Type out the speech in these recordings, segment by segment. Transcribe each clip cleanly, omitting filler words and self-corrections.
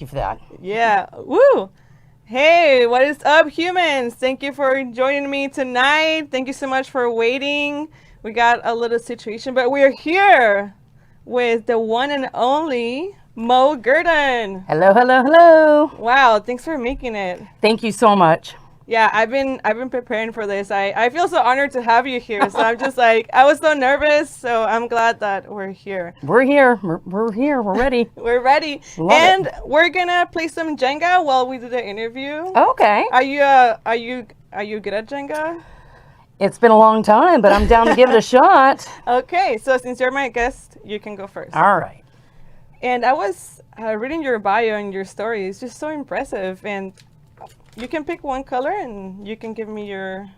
you for that. Yeah. Woo! Hey, what is up, humans? Thank you for joining me tonight. Thank you so much for waiting. We got a little situation, but we're here with the one and only Moe Girton. Hello, hello, hello. Wow, thanks for making it. Thank you so much. Yeah, I've been preparing for this. I feel so honored to have you here. So I'm just like I was so nervous, so I'm glad that we're here. We're here. We're here. We're ready. We're ready. Love And it. we're gonna play some Jenga while we do the interview. Okay. Are you good at Jenga? It's been a long time, but I'm down to give it a shot. Okay, so since you're my guest, you can go first. All right. And I was reading your bio and your story. It's just so impressive. And you can pick one color, and you can give me your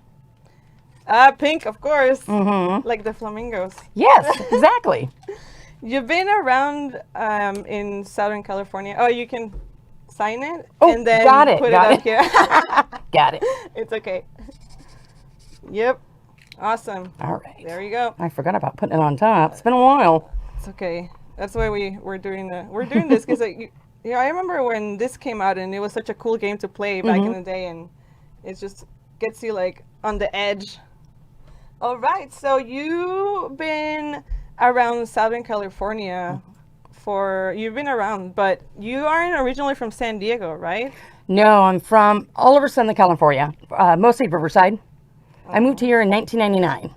pink, of course, like the flamingos. Yes, exactly. You've been around in Southern California. Oh, you can sign it Oh, and then got it, put got it up it. here. Got it. It's okay. Yep. Awesome. All right. There you go. I forgot about putting it on top. It's been a while. It's okay. That's why we're doing this because I remember when this came out and it was such a cool game to play back in the day, and it just gets you like on the edge. All right. So you've been around Southern California you've been around, but you aren't originally from San Diego, right? No, I'm from all over Southern California, mostly Riverside. I moved here in 1999.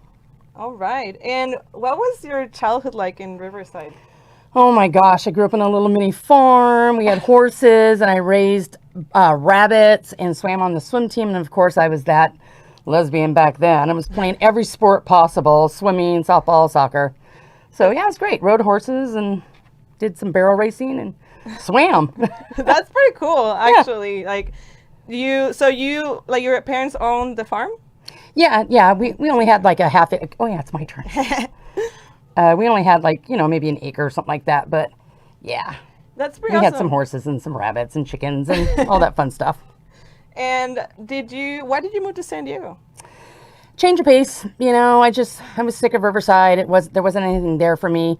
All right. And what was your childhood like in Riverside? Oh my gosh, I grew up on a little mini farm. We had horses, and I raised rabbits and swam on the swim team. And of course, I was that lesbian back then. I was playing every sport possible: swimming, softball, soccer. So yeah, it was great. Rode horses and did some barrel racing and swam. That's pretty cool, actually. Like your parents owned the farm? Yeah. We only had like a half. Oh yeah, it's my turn. We only had like maybe an acre or something like that. But yeah, That's pretty we awesome. had some horses and some rabbits and chickens and all that fun stuff. And why did you move to San Diego? Change of pace. I was sick of Riverside. There wasn't anything there for me.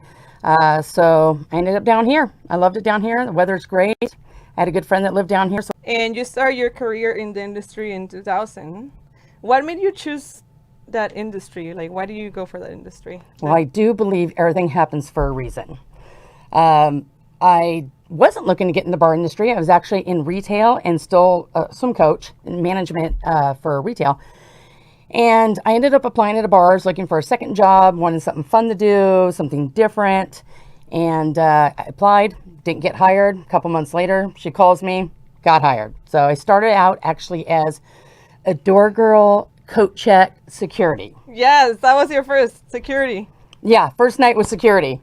So I ended up down here. I loved it down here. The weather's great. I had a good friend that lived down here. So And you started your career in the industry in 2000. What made you choose that industry? Like, why do you go for that industry? well, I do believe everything happens for a reason. I wasn't looking to get in the bar industry. I was actually in retail and still a swim coach in management for retail. And I ended up applying at a bars, looking for a second job, wanted something fun to do, something different. And I applied, didn't get hired. A couple months later, she calls me, got hired. So I started out actually as a door girl, coat check, security. Yes, that was your first security. Yeah, first night was security.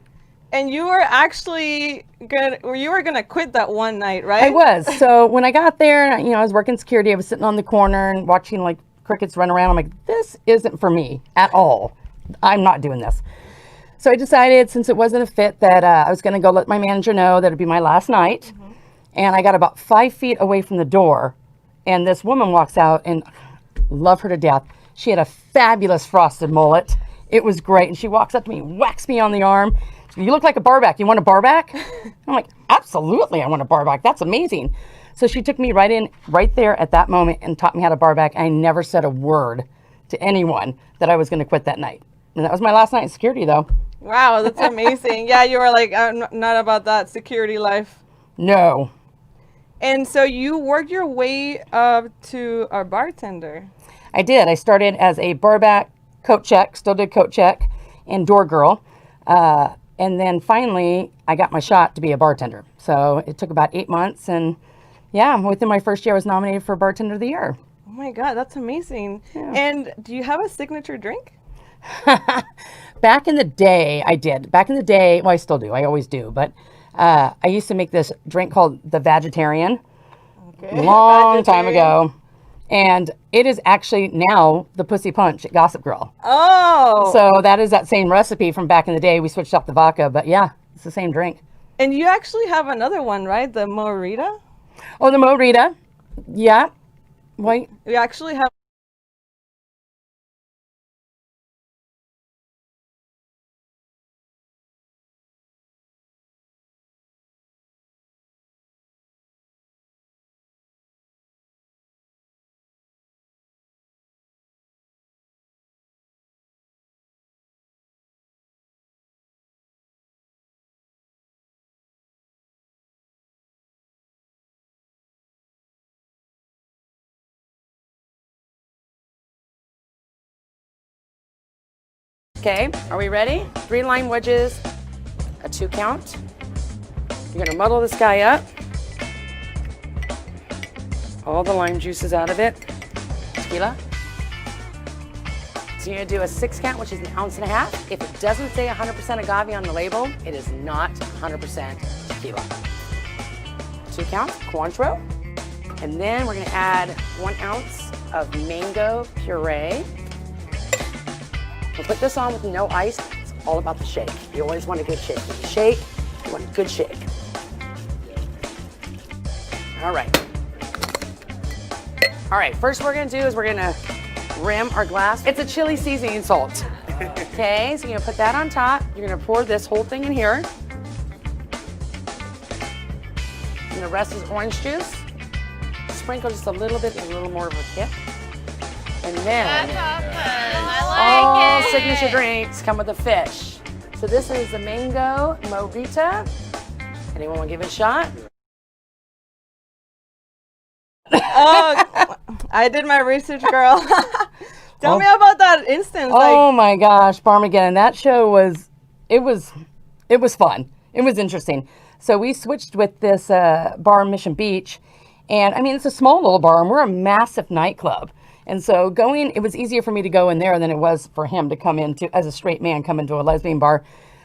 And you were actually gonna quit that one night, right? I was. So when I got there, and I was working security. I was sitting on the corner and watching like crickets run around. I'm like, this isn't for me at all. I'm not doing this. So I decided, since it wasn't a fit, that I was going to go let my manager know that it'd be my last night. And I got about 5 feet away from the door, and this woman walks out, and love her to death. She had a fabulous frosted mullet. It was great. And she walks up to me, whacks me on the arm. You look like a barback. You want a barback? I'm like, absolutely, I want a barback. That's amazing. So she took me right there at that moment and taught me how to barback. I never said a word to anyone that I was going to quit that night. And that was my last night in security, though. Wow, that's amazing. Yeah, you were like, I'm not about that security life. No. And so you worked your way up to a bartender. I did. I started as a barback, coat check, still did coat check, and door girl. And then finally, I got my shot to be a bartender. So it took about 8 months. And yeah, within my first year, I was nominated for Bartender of the Year. Oh my God, that's amazing. Yeah. And do you have a signature drink? Back in the day, I did. Back in the day, well, I still do. I always do. But I used to make this drink called the Vegetarian. Okay. Long time ago. And it is actually now the Pussy Punch at Gossip Girl. Oh. So that is that same recipe from back in the day. We switched up the vodka, but yeah, it's the same drink. And you actually have another one, right? The Morita? Oh, the Moe Girton. Yeah. Wait. You actually have Okay, are we ready? 3 lime wedges, a 2 count. You're gonna muddle this guy up. All the lime juices out of it. Tequila. So you're gonna do a 6 count, which is 1.5 ounces. If it doesn't say 100% agave on the label, it is not 100% tequila. 2 counts, Cointreau. And then we're gonna add 1 ounce of mango puree. We'll put this on with no ice. It's all about the shake. You always want a good shake. When you shake, you want a good shake. All right. All right, first we're gonna do is we're gonna rim our glass. It's a chili seasoning salt. Okay, so you're gonna put that on top. You're gonna pour this whole thing in here. And the rest is orange juice. Sprinkle just a little bit, a little more of a kick. And then all signature drinks come with a fish. So this is the mango Moe Girton. Anyone want to give it a shot? Oh, I did my research, girl. Tell me about that instance. Oh my gosh, Barmageddon. That show was fun. It was interesting. So we switched with this bar in Mission Beach. And I mean, it's a small little bar and we're a massive nightclub. And so it was easier for me to go in there than it was for him to come into, as a straight man, come into a lesbian bar.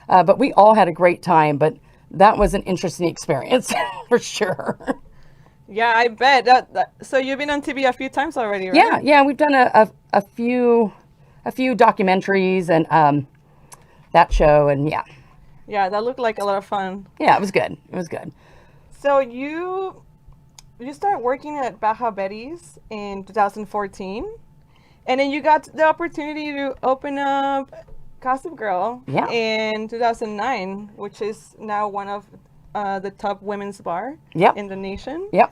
But we all had a great time, but that was an interesting experience for sure. Yeah, I bet. So you've been on TV a few times already, right? Yeah, we've done a few documentaries and that show, and yeah. Yeah, that looked like a lot of fun. Yeah, it was good. It was good. So you started working at Baja Betty's in 2014, and then you got the opportunity to open up Gossip Girl in 2009, which is now one of the top women's bar in the nation. Yep.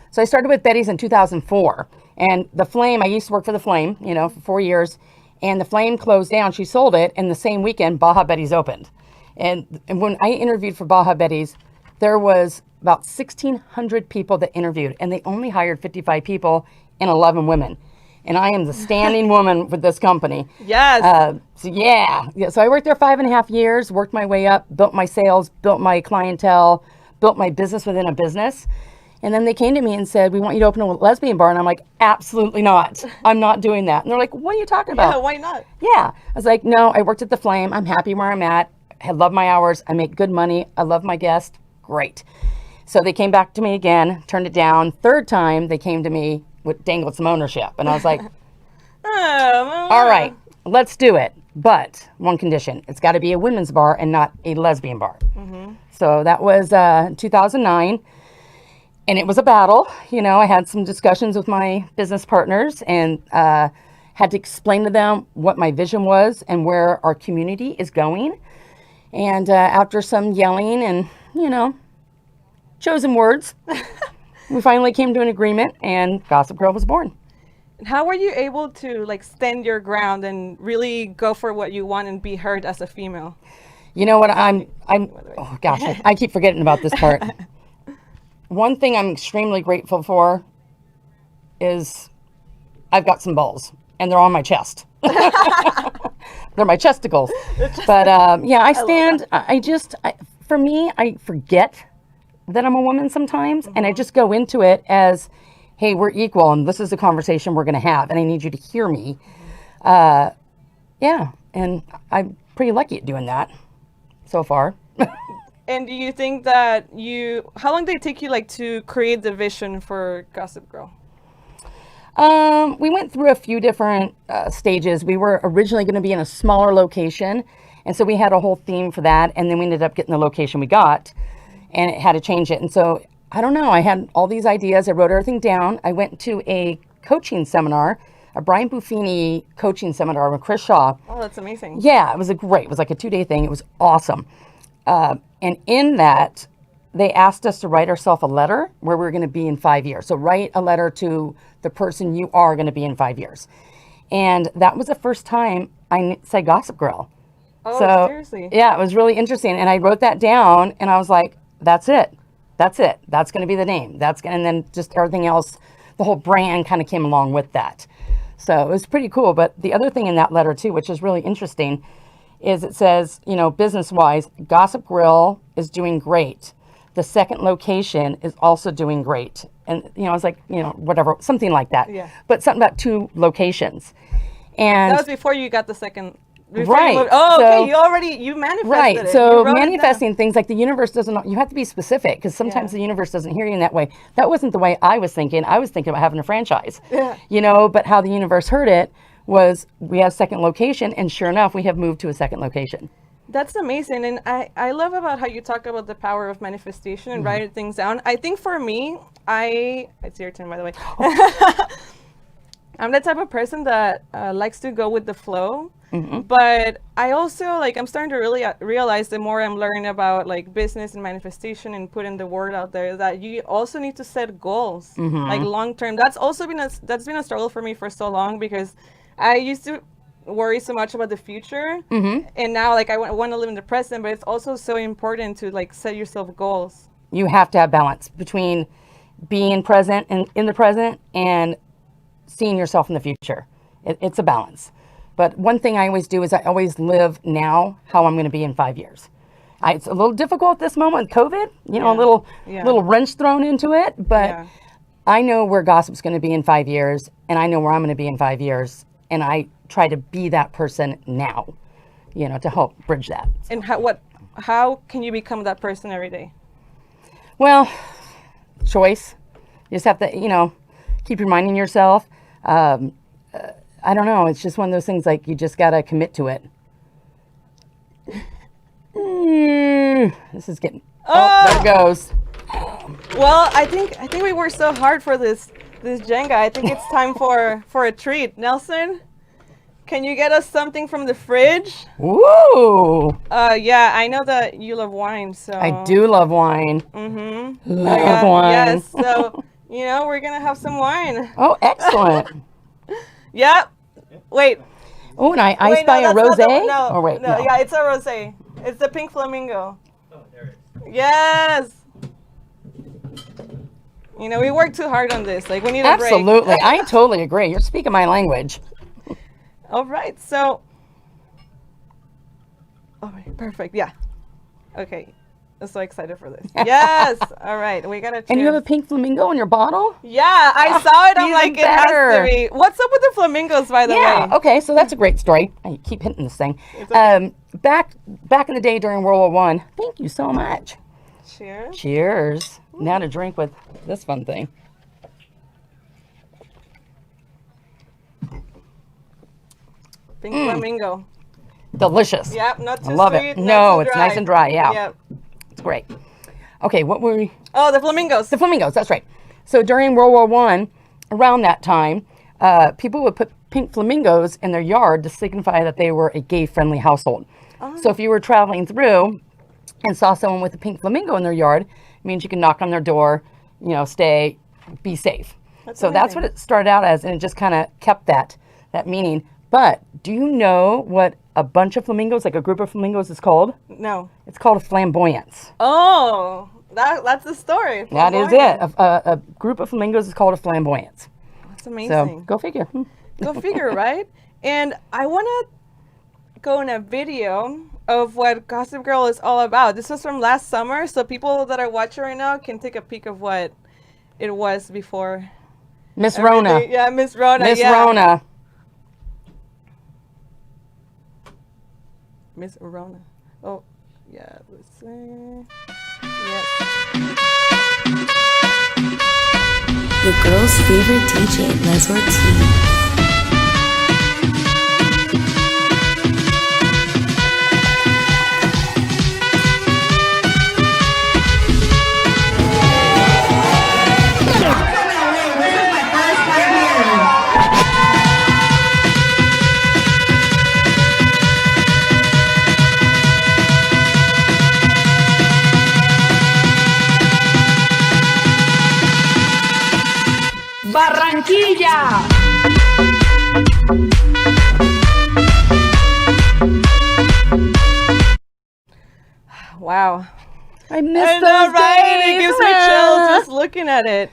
So I started with Betty's in 2004, and the Flame, I used to work for the Flame, for 4 years, and the Flame closed down. She sold it, and the same weekend, Baja Betty's opened. And when I interviewed for Baja Betty's, there was about 1,600 people that interviewed, and they only hired 55 people and 11 women. And I am the standing woman with this company. Yes. So I worked there 5.5 years, worked my way up, built my sales, built my clientele, built my business within a business. And then they came to me and said, we want you to open a lesbian bar. And I'm like, absolutely not. I'm not doing that. And they're like, what are you talking about? Yeah, why not? Yeah. I was like, no, I worked at the Flame. I'm happy where I'm at. I love my hours. I make good money. I love my guests. Great. So they came back to me again, turned it down. Third time, they came to me with dangled some ownership. And I was like, all right, let's do it. But one condition, it's got to be a women's bar and not a lesbian bar. Mm-hmm. So that was 2009. And it was a battle. I had some discussions with my business partners and had to explain to them what my vision was and where our community is going. And after some yelling and, chosen words, we finally came to an agreement and Gossip Girl was born. How were you able to stand your ground and really go for what you want and be heard as a female? You know what, oh gosh, I keep forgetting about this part. One thing I'm extremely grateful for is I've got some balls and they're on my chest. They're my chesticles. But I stand, for me, I forget that I'm a woman sometimes, and I just go into it as, hey, we're equal, and this is the conversation we're going to have, and I need you to hear me. And I'm pretty lucky at doing that so far. And do you think that how long did it take you to create the vision for Gossip Girl? We went through a few different stages. We were originally going to be in a smaller location, and so we had a whole theme for that, and then we ended up getting the location we got, and it had to change it. And so, I don't know, I had all these ideas. I wrote everything down. I went to a coaching seminar, a Brian Buffini coaching seminar with Chris Shaw. Oh, that's amazing. Yeah, it was it was like a 2-day thing. It was awesome. And in that, they asked us to write ourselves a letter where we're going to be in 5 years. So write a letter to the person you are going to be in 5 years. And that was the first time I said Gossip Girl. Oh, so, seriously? Yeah, it was really interesting. And I wrote that down and I was like, that's it. That's it. That's going to be the name. And then just everything else, the whole brand kind of came along with that. So it was pretty cool. But the other thing in that letter too, which is really interesting, is it says, you know, business-wise, Gossip Grill is doing great. The second location is also doing great. And, you know, I was like, you know, whatever, something like that. Yeah. But something about 2 locations. And That was before you got the second. Before Right. You moved. Oh, So- okay. You manifested right. it. So You wrote it down. manifesting things like the universe doesn't, you have to be specific because sometimes Yeah. the universe doesn't hear you in that way. That wasn't the way I was thinking. I was thinking about having a franchise. Yeah. You know, but how the universe heard it was we have a second location, and sure enough, we have moved to a second location. That's amazing. And I love about how you talk about the power of manifestation and writing things down. I think for me, it's your turn, by the way. I'm the type of person that likes to go with the flow. But I also, like, I'm starting to really realize the more I'm learning about, like, business and manifestation and putting the word out there, that you also need to set goals, like, long term. That's also been a struggle for me for so long, because I used to worry so much about the future, and now, like, I want to live in the present, but it's also so important to, like, set yourself goals. You have to have balance between being present and in the present and seeing yourself in the future. It's a balance. But one thing I always do is I always live now how I'm going to be in 5 years. It's a little difficult at this moment with COVID, you know, a little wrench thrown into it, but I know where Gossip's going to be in 5 years, and I know where I'm going to be in 5 years, and I try to be that person now, you know, to help bridge that. And how can you become that person every day? Well, choice. You just have to, you know, keep reminding yourself. I don't know. It's just one of those things, like, you just got to commit to it. This is getting... Oh, there it goes. Well, I think we worked so hard for this Jenga. I think it's time for a treat. Nelson, can you get us something from the fridge? Woo! Yeah, I know that you love wine, so... I do love wine. Love wine. Yes, so, you know, we're going to have some wine. Oh, excellent. Yep. Wait. Oh, and I spy a that's not rosé? No, Oh, wait, no, no. yeah, it's a rosé. It's the pink flamingo. Oh, there it is. Yes. You know, we worked too hard on this. Like, we need a break. Absolutely. I totally agree. You're speaking my language. All right, so... All right, perfect, yeah. Okay, I'm so excited for this. Yes, all right, we gotta cheers. And you have a pink flamingo in your bottle? Yeah, I saw it. I'm even like, better. it has to be. What's up with the flamingos, by the Yeah, way? okay, so that's a great story. I keep hitting this thing. Okay. Back in the day during World War I, thank you so much. Cheers. Cheers. Now to drink with this fun thing. Pink flamingo. Delicious. Yep, not too I love sweet. it. not No, too it's dry. nice and dry, yeah. Yep. It's great. Okay, what were we? Oh, the flamingos. The flamingos, that's right. So during World War I, around that time, people would put pink flamingos in their yard to signify that they were a gay-friendly household. So if you were traveling through and saw someone with a pink flamingo in their yard, it means you can knock on their door, you know, stay, be safe. That's what it started out as, and it just kind of kept that meaning. But do you know what a bunch of flamingos, like a group of flamingos, is called? No. It's called a flamboyance. Oh, that's the story. That is it. A group of flamingos is called a flamboyance. That's amazing. So go figure. Go figure, right? And I want to go in a video of what Gossip Girl is all about. This was from last summer, so people that are watching right now can take a peek of what it was before. Miss Rona. everything. Yeah, Miss Rona. Miss yeah. Rona. Miss Rona. Oh, yeah. Let's see. Yes. The girl's favorite DJ, Les Ortiz. Barranquilla. Wow. I miss I those know, right? days. It gives me chills just looking at it.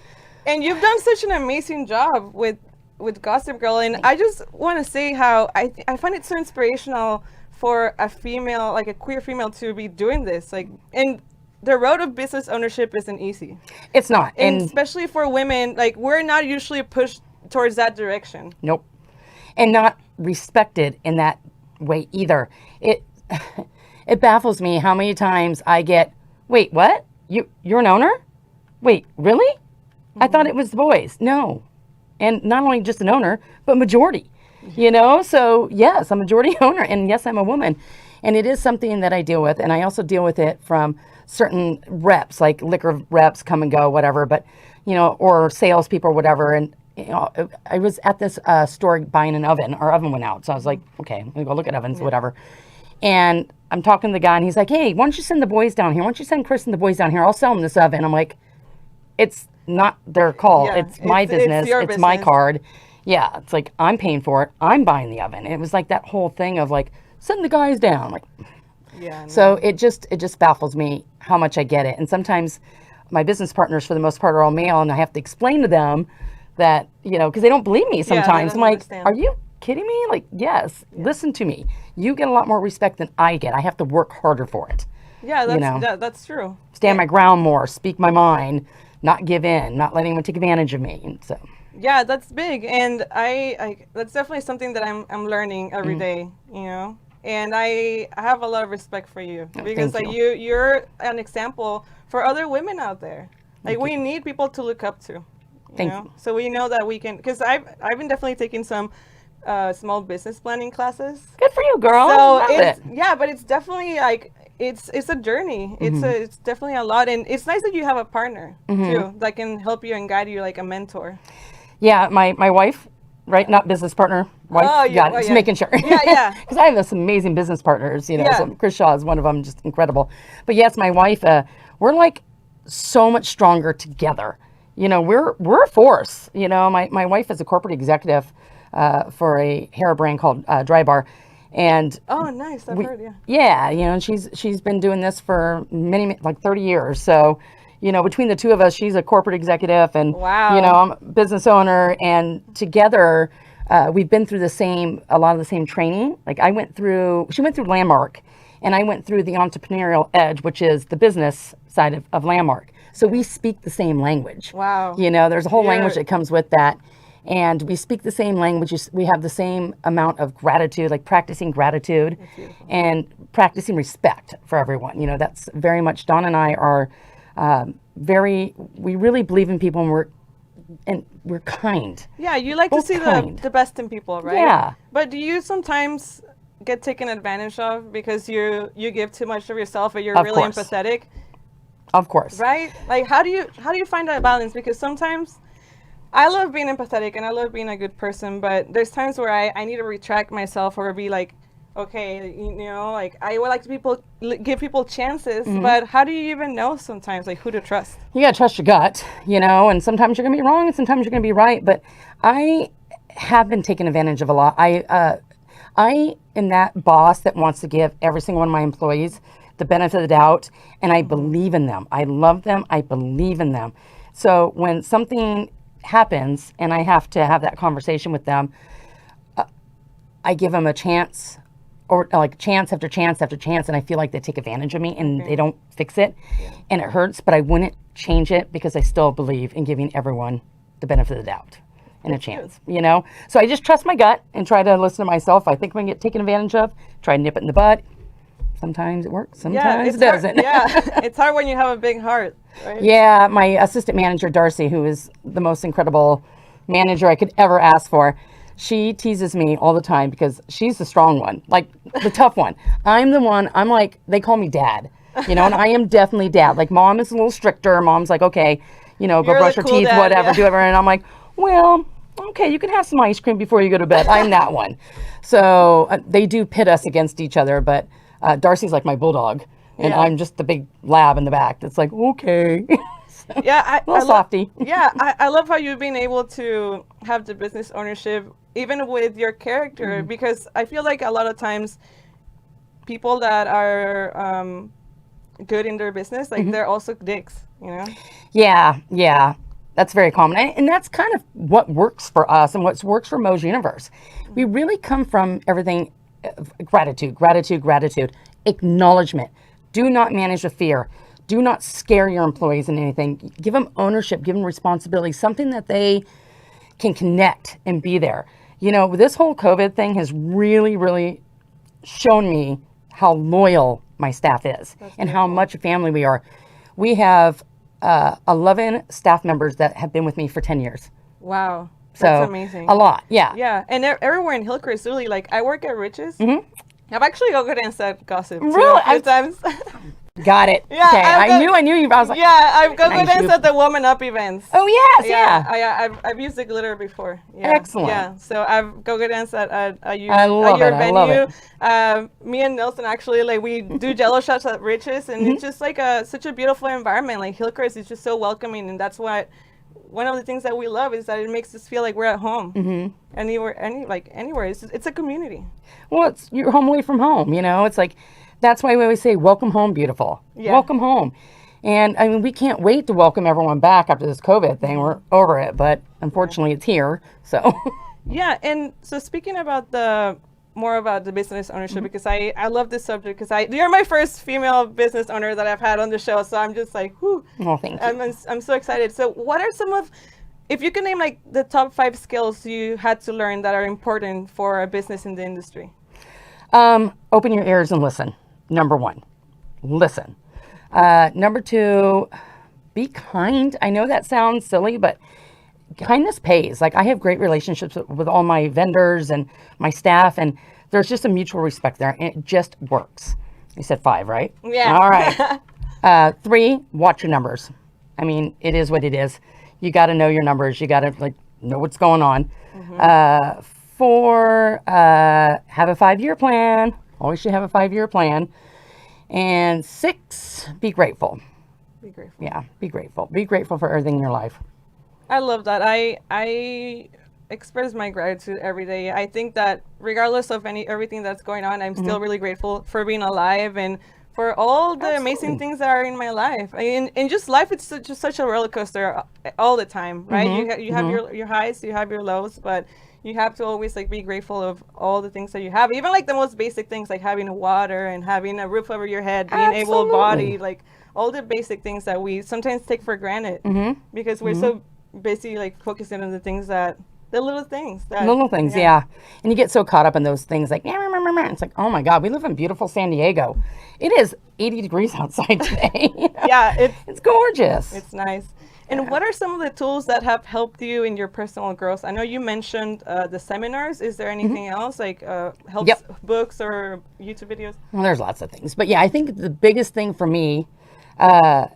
And you've done such an amazing job with with Gossip Girl, and I just want to say how I find it so inspirational for a female, like a queer female, to be doing this. Like, and the road of business ownership isn't easy. It's not, and especially for women, like we're not usually pushed towards that direction. Nope, and not respected in that way either. It baffles me how many times I get, wait, what? You're an owner? Wait, really? I thought it was the boys. No. And not only just an owner, but majority, you know? So yes, I'm a majority owner, and yes, I'm a woman. And it is something that I deal with, and I also deal with it from certain reps, like liquor reps come and go, whatever, but, you know, or salespeople or whatever. And, you know, I was at this store buying an oven. Our oven went out. So I was like, okay, I'm going to go look at ovens, whatever. And I'm talking to the guy, and he's like, hey, why don't you send the boys down here? Why don't you send Chris and the boys down here? I'll sell them this oven. I'm like, it's not their call. Yeah, it's my business. your It's my business. card. Yeah, it's like, I'm paying for it. I'm buying the oven. It was like that whole thing of like, send the guys down. I'm like, Yeah. No. so it just baffles me how much I get it. And sometimes my business partners, for the most part, are all male, and I have to explain to them that, you know, because they don't believe me sometimes. I'm don't like, understand. are you kidding me? Like, yes, listen to me. You get a lot more respect than I get. I have to work harder for it. Yeah, that's you know, that's true. stand my ground more, speak my mind, not give in, not letting anyone take advantage of me. And so, Yeah, that's big, and I that's definitely something that I'm learning every Mm-hmm. day, you know. And I have a lot of respect for you because thank like you. you're an example for other women out there. Like we need people to look up to. You Thank know? you. So we know that we can, because I've been definitely taking some small business planning classes. good for you, girl. So Love it's it. yeah, but it's definitely like it's a journey. Mm-hmm. It's definitely a lot, and it's nice that you have a partner too that can help you and guide you, like a mentor. Yeah, my wife, right? Not business partner. Wife. Oh, yeah, Just yeah. making sure. Yeah, yeah. Because I have this amazing business partners. You know, Yeah. so Chris Shaw is one of them, just incredible. But yes, my wife. We're like so much stronger together. You know, we're a force. You know, my wife is a corporate executive for a hair brand called Dry Bar, and Oh, nice. I've heard. Yeah. yeah, you know, and she's been doing this for many, like 30 years. So, you know, between the two of us, she's a corporate executive, and Wow. you know, I'm a business owner, and together we've been through a lot of the same training. Like she went through Landmark, and I went through the Entrepreneurial Edge, which is the business side of Landmark. So we speak the same language. Wow. You know, there's a whole Yeah. language that comes with that. And we speak the same language. We have the same amount of gratitude, like practicing gratitude and practicing respect for everyone. You know, that's very much, Dawn and I are we really believe in people, and we're kind. Yeah, you like to Both see kind. the best in people, right? Yeah. But do you sometimes get taken advantage of because you give too much of yourself, or you're Of really course. empathetic, Of course. right? Like how do you find that balance? Because sometimes I love being empathetic and I love being a good person, but there's times where I need to retract myself or be like, okay, you know, like I would like to give people chances, Mm-hmm. but how do you even know sometimes like who to trust? You gotta trust your gut, you know, and sometimes you're gonna be wrong and sometimes you're gonna be right. But I have been taken advantage of a lot. I am that boss that wants to give every single one of my employees the benefit of the doubt, and I believe in them. I love them. I believe in them. So when something happens and I have to have that conversation with them, I give them a chance, or like chance after chance after chance, and I feel like they take advantage of me and they don't fix it, and it hurts, but I wouldn't change it because I still believe in giving everyone the benefit of the doubt and a chance, you know? So I just trust my gut and try to listen to myself. I think I'm gonna get taken advantage of, try to nip it in the bud. Sometimes it works, sometimes it doesn't. Yeah, it's hard when you have a big heart, right? Yeah, my assistant manager, Darcy, who is the most incredible manager I could ever ask for, she teases me all the time because she's the strong one, like the tough one. I'm the one, I'm like, they call me dad, you know, and I am definitely dad. Like mom is a little stricter. Mom's like, okay, you know, go You're brush the your cool teeth, dad, whatever, yeah. do whatever. And I'm like, well, okay, you can have some ice cream before you go to bed. I'm that one. So they do pit us against each other, but Darcy's like my bulldog, and Yeah. I'm just the big lab in the back that's like, okay. Yeah, Little softy. Yeah, I love how you've been able to have the business ownership even with your character, because I feel like a lot of times people that are good in their business, like they're also dicks, you know? Yeah. That's very common. And that's kind of what works for us and what works for Moe's Universe. We really come from everything gratitude, gratitude, gratitude, acknowledgement. Do not manage with fear. Do not scare your employees in anything. Give them ownership, give them responsibility, something that they can connect and be there. You know, this whole COVID thing has really, really shown me how loyal my staff is and how much a family we are. We have 11 staff members that have been with me for 10 years. Wow. So That's amazing. A lot, yeah. Yeah, and everywhere in Hillcrest, really, like, I work at Riches. I've actually go and said gossip too, Really? a few times. Got it. Yeah, okay, I knew you. I was like, yeah, I've go nice and said the Woman Up events. oh yes, yeah. I've used the glitter before. Yeah. Excellent. Yeah, so I've go dance at I love your it. venue. I love Me and Nelson actually, like, we do Jello shots at Riches, and it's just like such a beautiful environment. Like, Hillcrest is just so welcoming, and that's what one of the things that we love is that it makes us feel like we're at home. Anywhere. It's a community. Well, you're home away from home. You know, it's like. That's why we always say, welcome home, beautiful. Yeah. Welcome home. And I mean, we can't wait to welcome everyone back after this COVID thing. We're over it, but unfortunately it's here. So yeah. And so speaking about more about the business ownership, because I love this subject, because you're my first female business owner that I've had on the show. So I'm just like, whoo. Oh, thank you. I'm so excited. So what are if you can name like the top 5 skills you had to learn that are important for a business in the industry? Open your ears and listen. Number 1, listen. Number 2, be kind. I know that sounds silly, but kindness pays. Like, I have great relationships with all my vendors and my staff, and there's just a mutual respect there, and it just works. You said 5, right? Yeah. All right. 3, watch your numbers. I mean, it is what it is. You got to know your numbers. You got to know what's going on. 4, have a 5-year plan. Always should have a 5-year plan. And 6, be grateful. Be grateful. Yeah, be grateful. Be grateful for everything in your life. I love that. I express my gratitude every day. I think that regardless of everything that's going on, I'm still really grateful for being alive and for all the amazing things that are in my life. And just life, it's just such a roller coaster all the time, right? You have your highs, you have your lows, but you have to always like be grateful of all the things that you have, even like the most basic things, like having water and having a roof over your head, being able-bodied, like all the basic things that we sometimes take for granted because we're so busy like focusing on the little things. Yeah. And you get so caught up in those things like, it's like, oh my God, we live in beautiful San Diego. It is 80 degrees outside today. Yeah, it's gorgeous. It's nice. And what are some of the tools that have helped you in your personal growth? I know you mentioned the seminars. Is there anything else like helps books or YouTube videos? Well, there's lots of things. But yeah, I think the biggest thing for me, I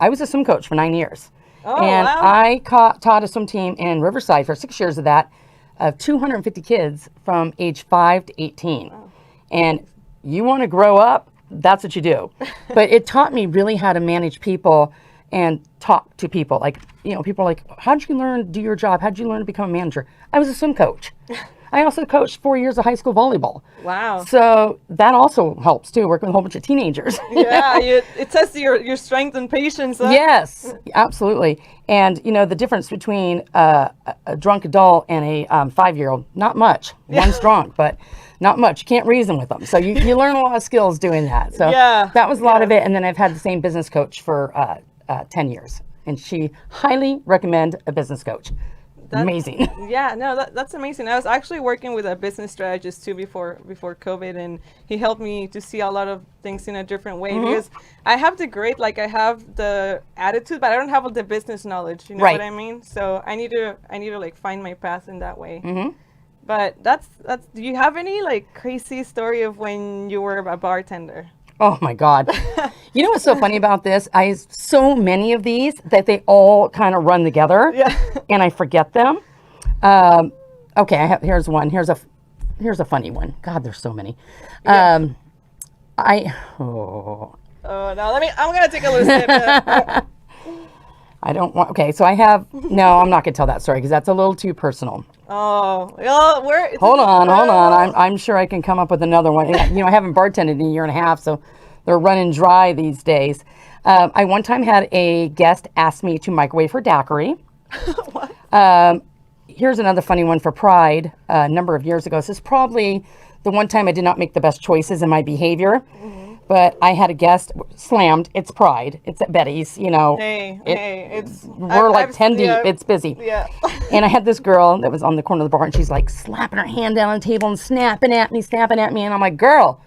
was a swim coach for 9 years. Oh, and wow. I taught a swim team in Riverside for 6 years of that, of 250 kids from age 5 to 18. Oh. And you want to grow up, that's what you do. But it taught me really how to manage people and talk to people. Like, you know, people are like, how'd you learn to do your job? How'd you learn to become a manager? I was a swim coach. I also coached 4 years of high school volleyball. Wow. So that also helps too, working with a whole bunch of teenagers. Yeah, it tests your strength and patience. Huh? Yes, absolutely. And, you know, the difference between a drunk adult and a 5-year-old, not much. One's drunk, but not much. You can't reason with them. So you learn a lot of skills doing that. So that was a lot of it. And then I've had the same business coach for 10 years. And she highly recommend a business coach. Amazing. Yeah, no, that's amazing. I was actually working with a business strategist too before COVID, and he helped me to see a lot of things in a different way because I have the I have the attitude, but I don't have the business knowledge. You know what I mean? So I need to like find my path in that way. But that's. Do you have any like crazy story of when you were a bartender? Oh my God. You know what's so funny about this? I have so many of these that they all kind of run together and I forget them. Okay, here's one. Here's a funny one. God, there's so many. Oh no, I'm going to take a little sip. I don't want, okay, so I have, no, I'm not going to tell that story because that's a little too personal. Oh, well, hold on. I'm sure I can come up with another one. You know, I haven't bartended in a year and a half, so they're running dry these days. I one time had a guest ask me to microwave her daiquiri. Here's another funny one for Pride. A number of years ago. This is probably the one time I did not make the best choices in my behavior. But I had a guest slammed. It's Pride. It's at Betty's, you know. We're like 10 deep. It's busy. Yeah. And I had this girl that was on the corner of the bar, and she's like slapping her hand down on the table and snapping at me. And I'm like, girl,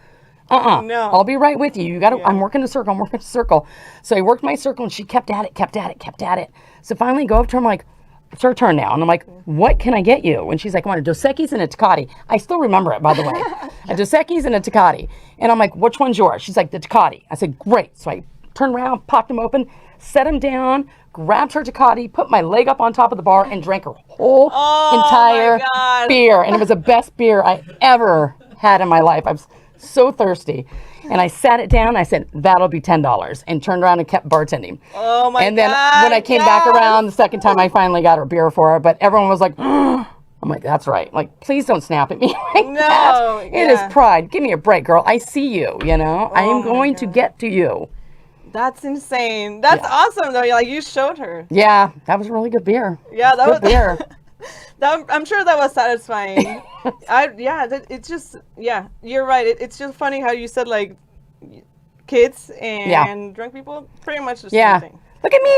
No. I'll be right with you. You got to. I'm working a circle. So I worked my circle, and she kept at it. So finally, I go up to her. I'm like, it's her turn now. And I'm like, what can I get you? And she's like, I want a Dos Equis and a Tecate. I still remember it, by the way. A Dos Equis and a Tecate. And I'm like, which one's yours? She's like, the Tecate. I said, great. So I turned around, popped him open, set him down, grabbed her Tecate, put my leg up on top of the bar, and drank her whole entire beer. And it was the best beer I ever had in my life. I was so thirsty. And I sat it down. I said, that'll be $10, and turned around and kept bartending. Oh my God. And then when I came back around the second time, I finally got her beer for her. But everyone was like, I'm like, that's right. Like, please don't snap at me like that. It is Pride. Give me a break, girl. I see you, you know. I am going to get to you. That's insane. That's awesome, though. Like, you showed her. Yeah, that was really good beer. Yeah, that was beer. I'm sure that was satisfying. It's just, you're right. It's just funny how you said, like, kids and drunk people, pretty much the same thing. Look at me.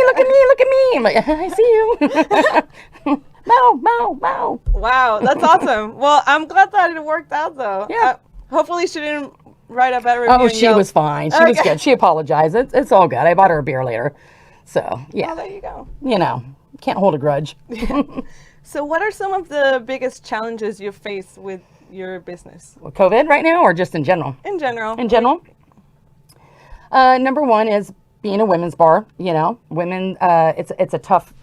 I'm like, I see you. Mow. Wow, that's awesome. Well, I'm glad that it worked out, though. Yeah. Hopefully she didn't write a bad review. Oh, she was fine. She was good. She apologized. It's all good. I bought her a beer later. So, yeah. Oh, there you go. You know, can't hold a grudge. So what are some of the biggest challenges you face with your business? COVID right now, or just in general? In general. In general. Number one is being a women's bar. You know, women, it's a tough...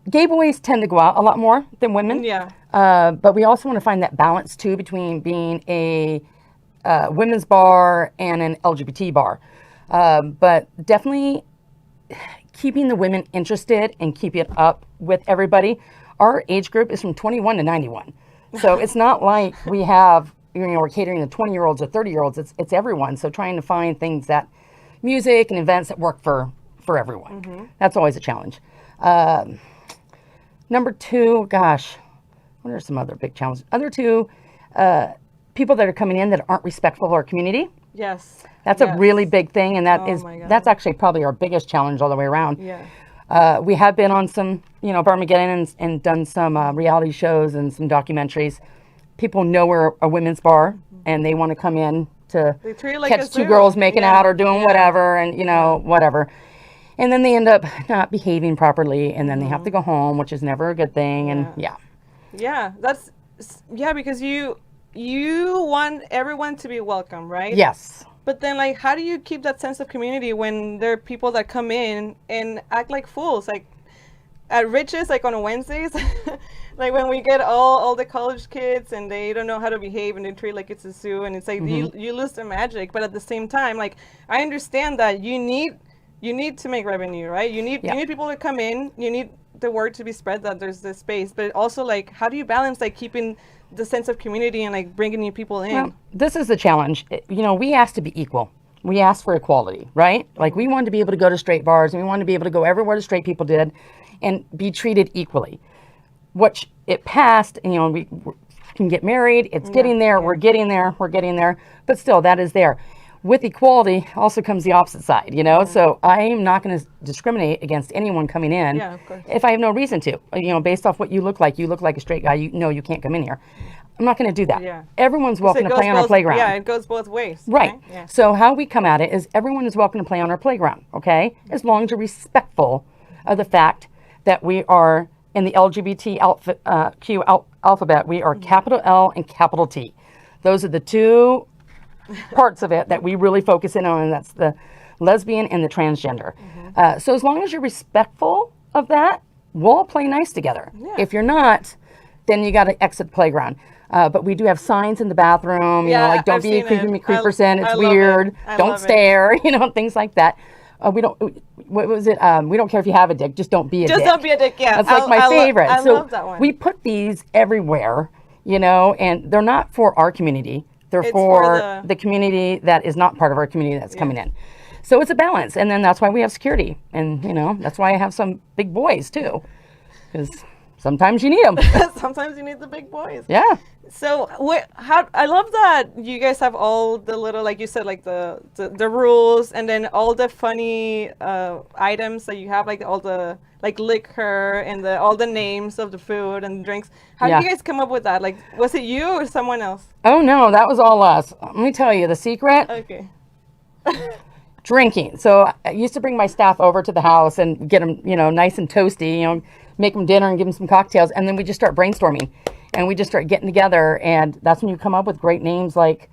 gay boys tend to go out a lot more than women. Yeah. But we also want to find that balance, too, between being a women's bar and an LGBT bar. But definitely keeping the women interested and keeping it up with everybody. Our age group is from 21 to 91. So it's not like we have, you know, we're catering to 20-year-olds or 30-year-olds. It's everyone. So trying to find things that, music and events that work for everyone. That's always a challenge. Number two, gosh, what are some other big challenges? Other two, people that are coming in that aren't respectful of our community. Yes. That's a really big thing, and that's actually probably our biggest challenge all the way around. Yeah. We have been on some, you know, Barmageddon and done some reality shows and some documentaries. People know we're a women's bar, and they want to come in to catch two girls making out or doing whatever, and, you know, whatever. And then they end up not behaving properly, and then they have to go home, which is never a good thing. And yeah, that's because you want everyone to be welcome, right? Yes. But then, like, how do you keep that sense of community when there are people that come in and act like fools? Like at Rich's, like on Wednesdays, like when we get all the college kids and they don't know how to behave and they treat like it's a zoo, and it's like you lose the magic. But at the same time, like, I understand that you need to make revenue, right? You need people to come in. You need the word to be spread that there's this space. But also, like, how do you balance, like, keeping the sense of community and, like, bringing new people in? Well, this is the challenge. You know, we asked to be equal. We asked for equality, right? Like, we wanted to be able to go to straight bars, and we wanted to be able to go everywhere the straight people did and be treated equally. Which it passed, and, you know, we can get married. It's getting there. We're getting there. But still, that is there. With equality also comes the opposite side, you know? So I'm not going to discriminate against anyone coming in if I have no reason to. You know, based off what you look like a straight guy, you know you can't come in here. I'm not going to do that. Yeah. Everyone's welcome to play on our playground. Yeah, it goes both ways. Right. Yeah. So how we come at it is everyone is welcome to play on our playground, okay? As long as you're respectful of the fact that we are in the LGBTQ alphabet, we are capital L and capital T. Those are the two parts of it that we really focus in on, and that's the lesbian and the transgender. So as long as you're respectful of that, we'll play nice together. Yeah. If you're not, then you got to exit the playground. But we do have signs in the bathroom, you know, like don't be a creepy creeperson, it's weird, don't stare, you know, things like that. We don't, what was it? We don't care if you have a dick, just don't be a dick. Just don't be a dick, yeah. That's like my favorite. I love that one. We put these everywhere, you know, and they're not for our community. They're for the community that is not part of our community that's coming in. So it's a balance. And then that's why we have security. And, you know, that's why I have some big boys, too. because sometimes you need them. Sometimes you need the big boys. Yeah. So how I love that you guys have all the little, like you said, like the rules, and then all the funny items that you have, like all the like liquor and all the names of the food and drinks. How did you guys come up with that? Like, was it you or someone else? Oh no, that was all us. Let me tell you the secret. Okay. Drinking. So I used to bring my staff over to the house and get them, nice and toasty, make them dinner and give them some cocktails. And then we just start brainstorming and we just start getting together. And that's when you come up with great names like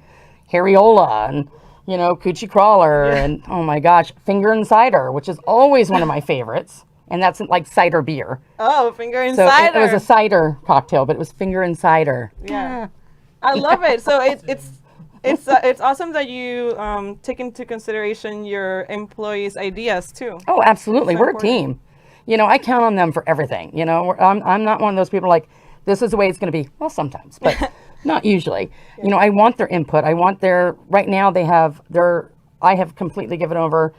Harryola and, Coochie Crawler and, oh my gosh, Finger and Cider, which is always one of my favorites. And that's like cider beer. Oh, Finger and so Cider. It was a cider cocktail, but it was Finger and Cider. Yeah. I love it. So it's awesome that you take into consideration your employees' ideas too. Oh, absolutely. So We're important. a team. I count on them for everything. I'm not one of those people like, this is the way it's going to be. Well, sometimes, but not usually. Yeah. I want their input. Right now I have completely given over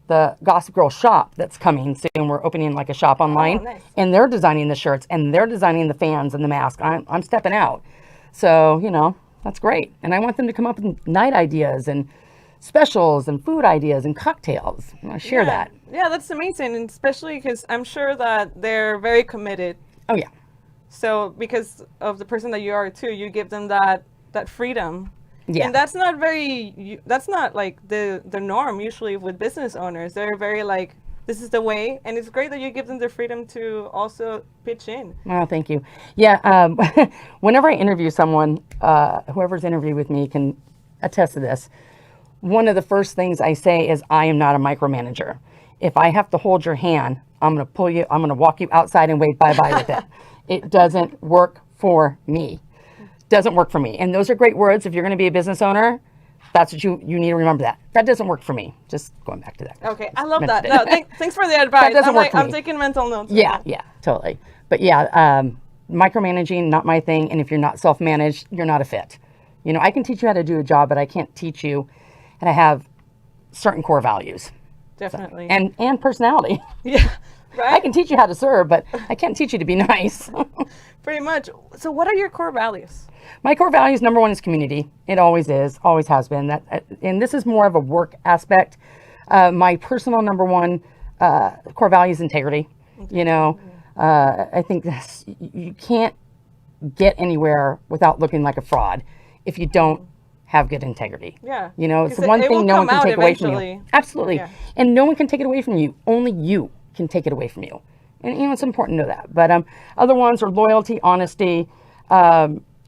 the Gossip Girl shop that's coming soon. We're opening like a shop online. Oh, nice. And they're designing the shirts and they're designing the fans and the mask. I'm stepping out. So, that's great. And I want them to come up with night ideas and specials and food ideas and cocktails. I want to share that. Yeah, that's amazing. And especially because I'm sure that they're very committed. Oh, yeah. So because of the person that you are too, you give them that freedom. Yeah. And that's not like the norm usually with business owners. They're very like, this is the way. And it's great that you give them the freedom to also pitch in. Oh, thank you. Yeah. Whenever I interview someone, whoever's interviewed with me can attest to this. One of the first things I say is I am not a micromanager. If I have to hold your hand, I'm going to pull you, I'm going to walk you outside and wave bye-bye with it. It doesn't work for me. Doesn't work for me. And those are great words. If you're going to be a business owner, that's what you need to remember that. That doesn't work for me. Just going back to that. Okay, I love that. No, thanks for the advice. That doesn't work for me. I'm taking mental notes. Yeah, totally. But yeah, micromanaging, not my thing. And if you're not self-managed, you're not a fit. I can teach you how to do a job, but I can't teach you how to have certain core values. Definitely. So, and personality. Yeah, right? I can teach you how to serve, but I can't teach you to be nice. Pretty much. So what are your core values? My core values, number one, is community. It always is, always has been. And this is more of a work aspect. My personal number one core value is integrity. I think you can't get anywhere without looking like a fraud if you don't have good integrity. Yeah. It's the one thing no one can take away from you. Absolutely. Yeah. And no one can take it away from you. Only you can take it away from you. And, it's important to know that. But other ones are loyalty, honesty,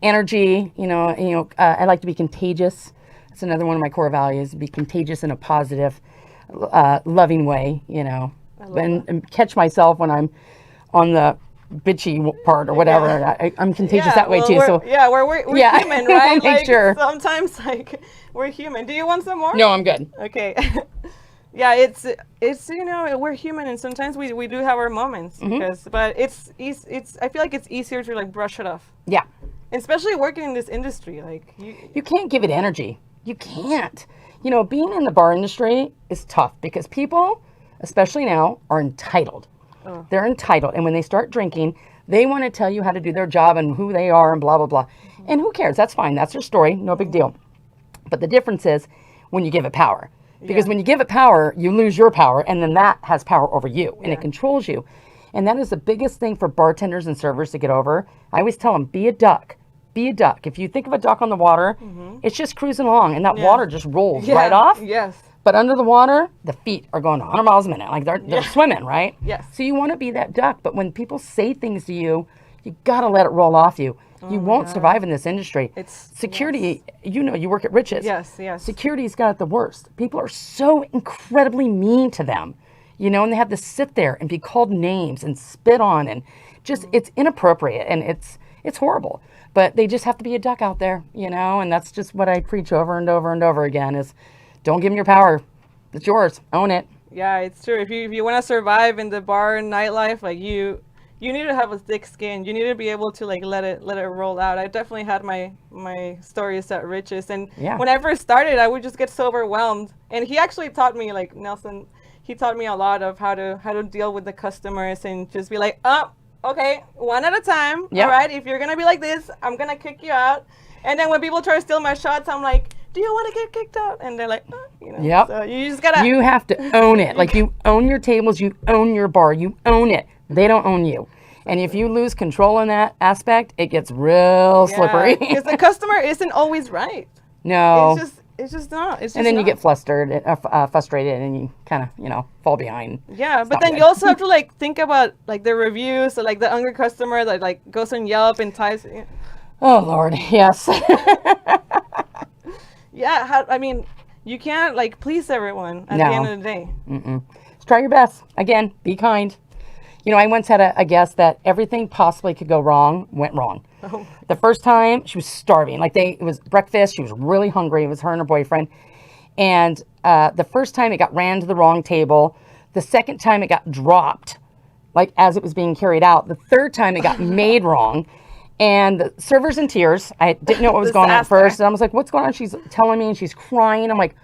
energy. I like to be contagious. That's another one of my core values, be contagious in a positive, loving way, and catch myself when I'm on the bitchy part or whatever. Yeah. I'm contagious that way too. We're human, right? Make sure. Sometimes we're human. Do you want some more? No, I'm good. Okay. Yeah, it's we're human and sometimes we do have our moments but it's I feel like it's easier to brush it off. Yeah. Especially working in this industry, you can't give it energy. You can't. Being in the bar industry is tough because people, especially now, are entitled. Oh. They're entitled. And when they start drinking, they want to tell you how to do their job and who they are and blah, blah, blah. Mm-hmm. And who cares? That's fine. That's their story. No big deal. But the difference is when you give it power. Because when you give it power, you lose your power, and then that has power over you, and it controls you. And that is the biggest thing for bartenders and servers to get over. I always tell them, be a duck. Be a duck. If you think of a duck on the water, it's just cruising along, and that water just rolls right off. Yes. But under the water, the feet are going 100 miles a minute. Like they're swimming, right? Yes. So you want to be that duck. But when people say things to you, you got to let it roll off you. You won't survive in this industry. It's security. You work at Rich's. Yes. Security's got it the worst. People are so incredibly mean to them, and they have to sit there and be called names and spit on, and just it's inappropriate and it's horrible. But they just have to be a duck out there, and that's just what I preach over and over and over again is don't give them your power. It's yours. Own it. Yeah, it's true. If you want to survive in the bar and nightlife, you need to have a thick skin. You need to be able to let it roll out. I definitely had my stories at Rich's, and when I first started, I would just get so overwhelmed. And he actually taught me, Nelson, he taught me a lot of how to deal with the customers and just be like, okay, one at a time. Yep. All right, if you're gonna be like this, I'm gonna kick you out. And then when people try to steal my shots, I'm like, do you want to get kicked out? And they're like, you know. Yep. So you just gotta. You have to own it. Like, you own your tables, you own your bar, you own it. They don't own you. And if you lose control in that aspect, it gets real slippery. Because the customer isn't always right. No. It's just not. It's just And then you not. get frustrated, and you kind of, fall behind. Yeah, but not then good. you also have to like think about like the reviews, so like the angry customer that like goes on Yelp and types. Oh, Lord, yes. Yeah, I mean, you can't like please everyone at the No. end of the day. Just try your best. Again, be kind. I once had a guest that everything possibly could go wrong went wrong. Oh. The first time, she was starving. Like, it was breakfast. She was really hungry. It was her and her boyfriend. And the first time, it got ran to the wrong table. The second time, it got dropped, like, as it was being carried out. The third time, it got made wrong. And the server's in tears. I didn't know what was going on at first. And I was like, what's going on? She's telling me, and she's crying. I'm like,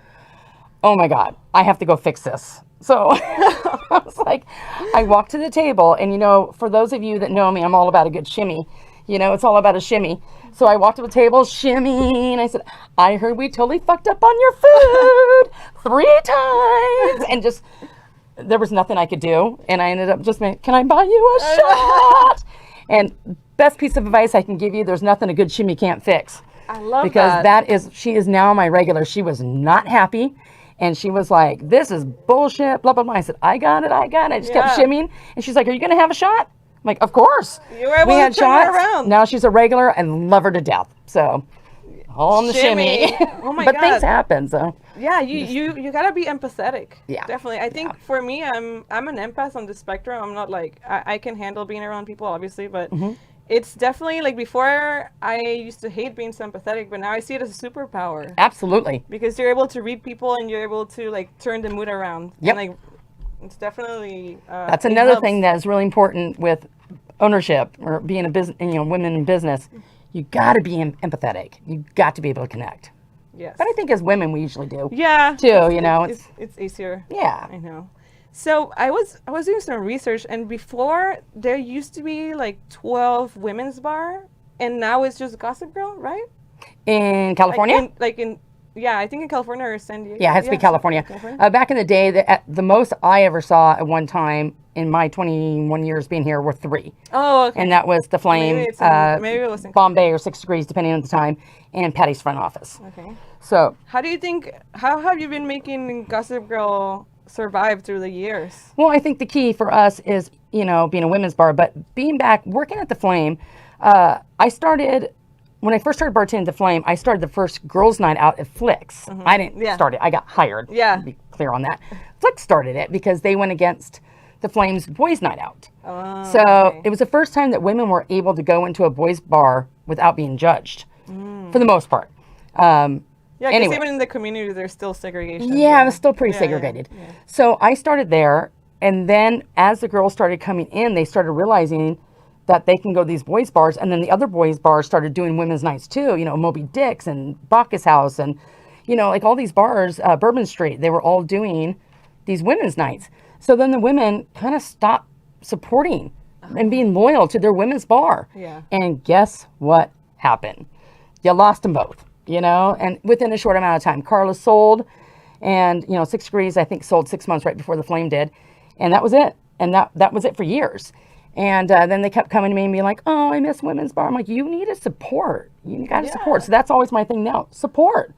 oh, my God, I have to go fix this. So I was like, I walked to the table, and, for those of you that know me, I'm all about a good shimmy. It's all about a shimmy. So I walked to the table, shimmy, and I said, I heard we totally fucked up on your food 3 times. And just, there was nothing I could do. And I ended up just saying, can I buy you a shot? And best piece of advice I can give you, there's nothing a good shimmy can't fix. I love because she is now my regular. She was not happy. And she was like, this is bullshit, blah, blah, blah. I said, I got it. I just kept shimmying. And she's like, are you going to have a shot? I'm like, of course. You were able we to had turn her shots. around. Now she's a regular. I love her to death. So, all on the shimmy. Oh my but God. things happen, so. Yeah, you gotta be empathetic. Yeah. Definitely. I think for me, I'm an empath on the spectrum. I'm not like, I can handle being around people, obviously, but it's definitely like before I used to hate being sympathetic, but now I see it as a superpower. Absolutely. Because you're able to read people and you're able to like turn the mood around. Yep. And, like, it's definitely. That's another thing that is really important with ownership or being a business, women in business. You got to be empathetic. You got to be able to connect. Yes. But I think as women, we usually do. Yeah. Too, it's easier. Yeah. I know. So I was doing some research, and before there used to be like 12 women's bar, and now it's just Gossip Girl, right? In California? Yeah, I think in California or San Diego. Yeah, it has to be California. Back in the day, the most I ever saw at one time in my 21 years being here were 3. Oh, okay. And that was The Flame, maybe it was in Bombay or 6 Degrees, depending on the time, and Patty's Front Office. Okay. So, How have you been making Gossip Girl survive through the years? well, I think the key for us is, being a women's bar, but being back, working at The Flame, when I first started bartending at The Flame, I started the first girls' night out at Flicks. I didn't start it. I got hired. Yeah. To be clear on that. Flicks started it because they went against The Flame's boys' night out. So it was the first time that women were able to go into a boys' bar without being judged, for the most part. Yeah, because anyway. even in the community, there's still segregation. Yeah, it was still pretty Yeah, segregated. yeah. So I started there, and then as the girls started coming in, they started realizing that they can go to these boys' bars, and then the other boys' bars started doing women's nights too, Moby Dick's and Bacchus House, and, like all these bars, Bourbon Street, they were all doing these women's nights. So then the women kind of stopped supporting and being loyal to their women's bar. Yeah. And guess what happened? You lost them both, and within a short amount of time. Carla sold, and, 6 Degrees, I think, sold 6 months right before The Flame did. And that was it. And that was it for years. And then they kept coming to me and being like, oh, I miss women's bar. I'm like, you need to support. You got to support. So that's always my thing now. Support,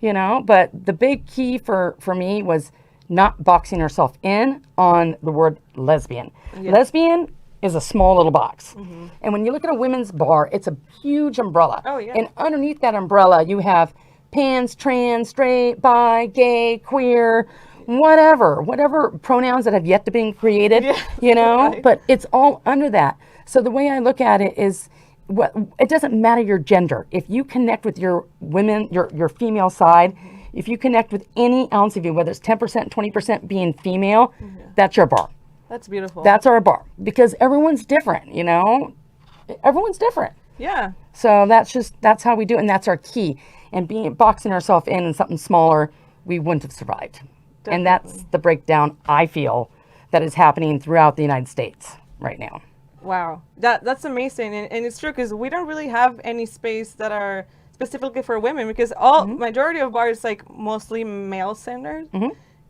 But the big key for me was not boxing herself in on the word lesbian. Yeah. Lesbian is a small little box. And when you look at a women's bar, it's a huge umbrella. Oh, yeah. And underneath that umbrella, you have pans, trans, straight, bi, gay, queer, whatever pronouns that have yet to be created, Right. but it's all under that. So the way I look at it is, it doesn't matter your gender. If you connect with your women, your female side, if you connect with any ounce of you, whether it's 10%, 20% being female, that's your bar. That's beautiful. That's our bar, because everyone's different, Everyone's different. Yeah. So that's how we do it, and that's our key. And boxing ourselves in something smaller, we wouldn't have survived. Definitely. And that's the breakdown I feel that is happening throughout the United States right now. Wow, that's amazing, and it's true because we don't really have any space that are specifically for women because majority of bars like mostly male centered,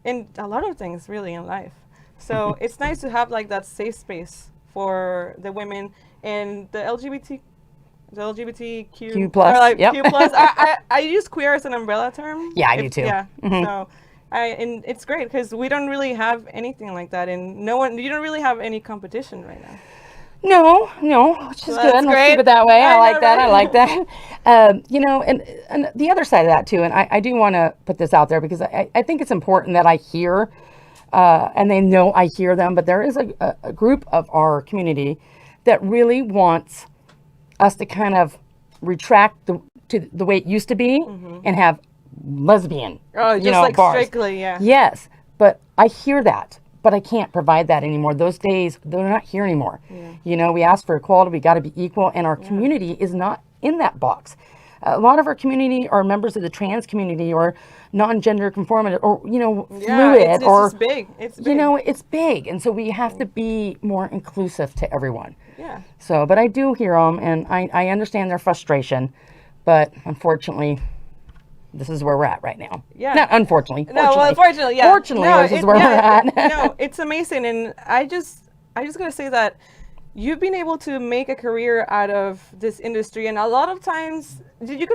and a lot of things really in life. So it's nice to have like that safe space for the women and the LGBTQ Q plus, or like yep. Q plus. I use queer as an umbrella term. Yeah, I do too. Yeah, so. And it's great because we don't really have anything like that, and you don't really have any competition right now. No, which is good. Let's keep it that way. I like that. I like that. And the other side of that too, and I do want to put this out there because I think it's important that I hear, and they know I hear them, but there is a group of our community that really wants us to kind of retract to the way it used to be and have lesbian, bars. Strictly, yeah. Yes, but I hear that. But I can't provide that anymore. Those days, they're not here anymore. Yeah. We ask for equality, we got to be equal, and our community is not in that box. A lot of our community are members of the trans community or non-gender conformity or, fluid. It's big. It's big. It's big. And so we have to be more inclusive to everyone. Yeah. So, but I do hear them, and I understand their frustration, but unfortunately, this is where we're at right now. Yeah. Not unfortunately. Fortunately, yeah. Fortunately, this is where we're at. No, it's amazing, and I just gotta say that you've been able to make a career out of this industry, and a lot of times, did you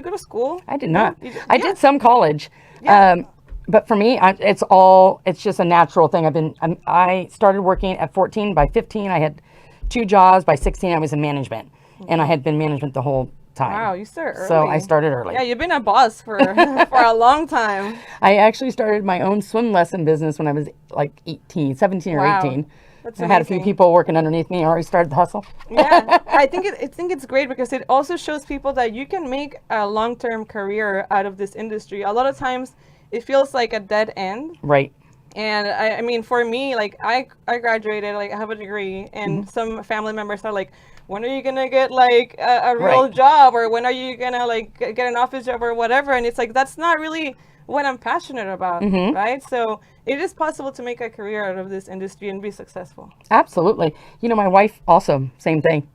go to school? I did not. I did some college, but for me, it's just a natural thing. I started working at 14. By 15, I had 2 jobs. By 16, I was in management, and I had been management the whole time. Wow, you started early. So I started early. Yeah, you've been a boss for a long time. I actually started my own swim lesson business when I was like 17 or 18. That's I had a few people working underneath me. I already started the hustle. Yeah, I think it's great because it also shows people that you can make a long-term career out of this industry. A lot of times it feels like a dead end. Right. And I mean, for me, like I graduated, like I have a degree, and some family members are like, when are you gonna get like a real job, or when are you gonna like get an office job or whatever? And it's like that's not really what I'm passionate about, right? So it is possible to make a career out of this industry and be successful. Absolutely. My wife also, same thing,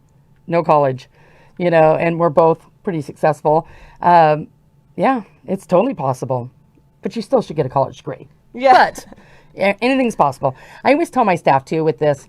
no college, and we're both pretty successful. Yeah, it's totally possible, but you still should get a college degree. Yeah. But anything's possible. I always tell my staff too with this,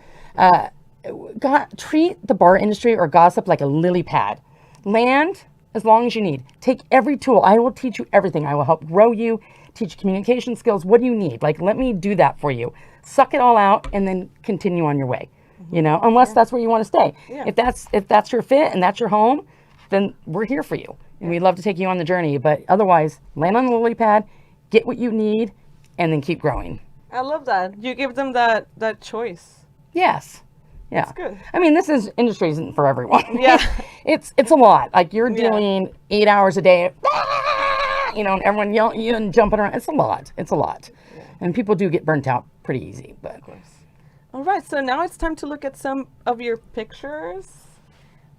treat the bar industry or gossip like a lily pad. Land as long as you need. Take every tool. I will teach you everything. I will help grow you, teach communication skills. What do you need? Like, let me do that for you. Suck it all out and then continue on your way. Unless that's where you want to stay. Yeah. If that's your fit and that's your home, then we're here for you. And we'd love to take you on the journey. But otherwise, land on the lily pad, get what you need, and then keep growing. I love that. You give them that choice. Yes. Yeah. That's good. I mean, this industry isn't for everyone. Yeah. It's a lot. Like you're doing 8 hours a day, and everyone yelling at you and jumping around. It's a lot. Yeah. And people do get burnt out pretty easy, but. Of course. All right. So now it's time to look at some of your pictures.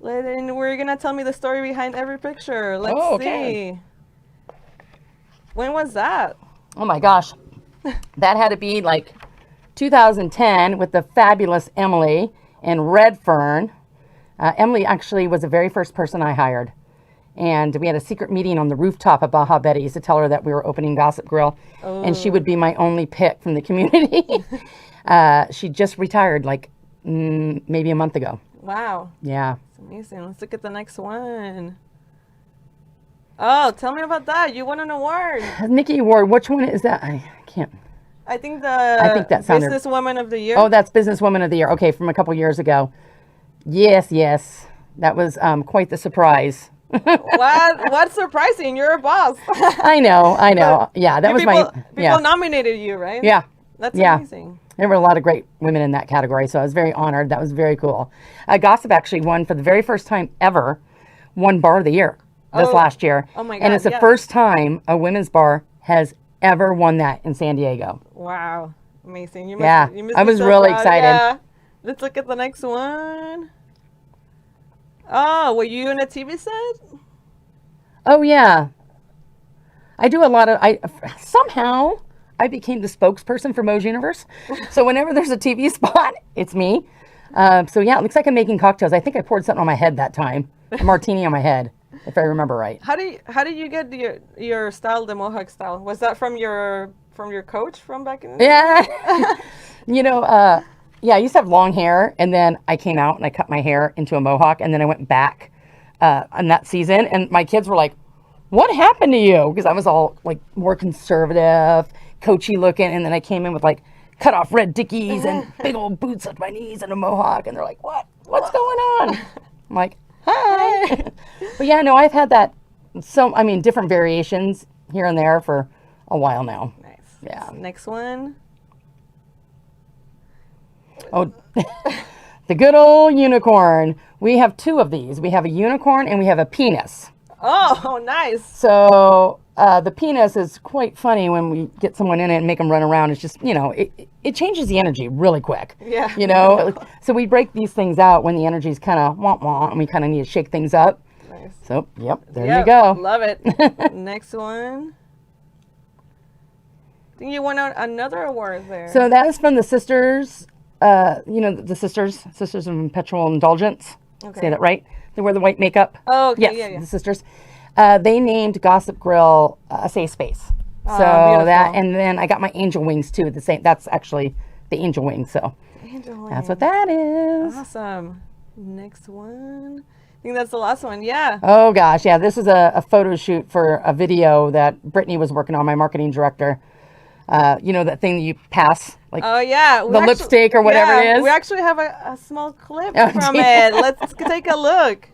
And we're going to tell me the story behind every picture. Let's see. When was that? Oh my gosh. That had to be like 2010 with the fabulous Emily and Redfern. Emily actually was the very first person I hired. And we had a secret meeting on the rooftop at Baja Betty's to tell her that we were opening Gossip Grill. Oh. And she would be my only pick from the community. She just retired like maybe a month ago. Wow. Yeah. It's amazing. Let's look at the next one. Oh, tell me about that. You won an award. Nikki Award. Which one is that? I can't. I think that sounded... Businesswoman of the Year. Oh, that's Businesswoman of the Year. Okay, from a couple years ago. Yes. That was quite the surprise. What's surprising? You're a boss. I know. Yeah, that was People nominated you, right? Yeah. That's amazing. There were a lot of great women in that category, so I was very honored. That was very cool. Gossip actually won for the very first time ever, won Bar of the Year this last year. Oh my God! And it's the first time a women's bar has ever won that in San Diego. Wow, amazing! You must I was really excited. Yeah. Let's look at the next one. Oh, were you in a TV set? Oh yeah. I do a lot of. Somehow I became the spokesperson for Moe's Universe. So whenever there's a TV spot, it's me. So yeah, it looks like I'm making cocktails. I think I poured something on my head that time, a martini on my head, if I remember right. How did you get your style, the mohawk style? Was that from your coach from back in the day? Yeah. Yeah, I used to have long hair, and then I came out and I cut my hair into a mohawk, and then I went back on that season, and my kids were like, "What happened to you?" Because I was all like more conservative, coachy looking, and then I came in with like cut off red dickies and big old boots at my knees and a mohawk, and they're like, What's going on?" I'm like, "Hi." But yeah, no, I've had that. Different variations here and there for a while now. Nice. Yeah. Next one. Oh, the good old unicorn. We have two of these. We have a unicorn and we have a penis. Oh, nice. So the penis is quite funny when we get someone in it and make them run around. It's just, it changes the energy really quick. Yeah. So we break these things out when the energy's kind of wah-wah and we kind of need to shake things up. Nice. So, there you go. Love it. Next one. I think you won another award there. So that is from the sisters, the sisters of Perpetual Indulgence. Okay. Say that right? They wear the white makeup. Oh, okay. Yes, Yeah. the sisters. They named Gossip Grill a safe space. So beautiful. that, and then I got my angel wings too. That's actually the angel wings. So Angel that's what that is. Awesome. Next one. I think that's the last one. Yeah. Oh gosh, yeah. This is a photo shoot for a video that Brittany was working on, my marketing director. That thing that you pass, like Oh yeah. the lipstick or whatever it is. We actually have a small clip Oh, from dear. it. Let's take a look.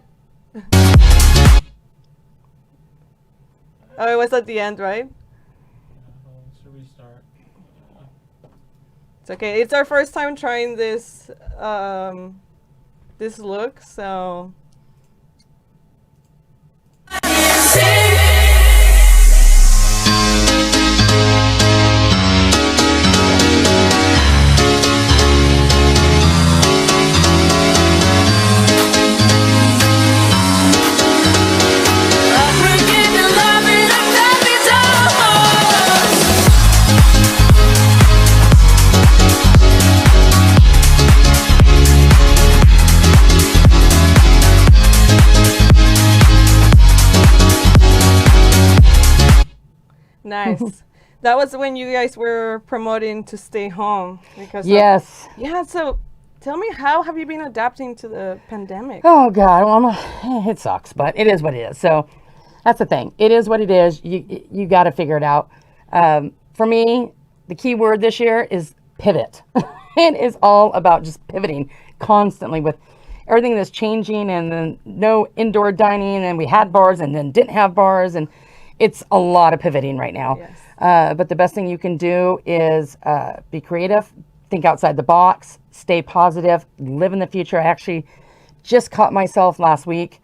Oh, it was at the end, right? Should we start? It's okay. It's our first time trying this this look, so nice. That was when you guys were promoting to stay home because Yes. yeah, so tell me, how have you been adapting to the pandemic? Oh God, well, it sucks, but it is what it is. So that's the thing. It is what it is. You got to figure it out. For me, the key word this year is pivot. It is all about just pivoting constantly with everything that's changing, and then no indoor dining, and we had bars and then didn't have bars, and it's a lot of pivoting right now. Yes. But the best thing you can do is be creative, think outside the box, stay positive, live in the future. I actually just caught myself last week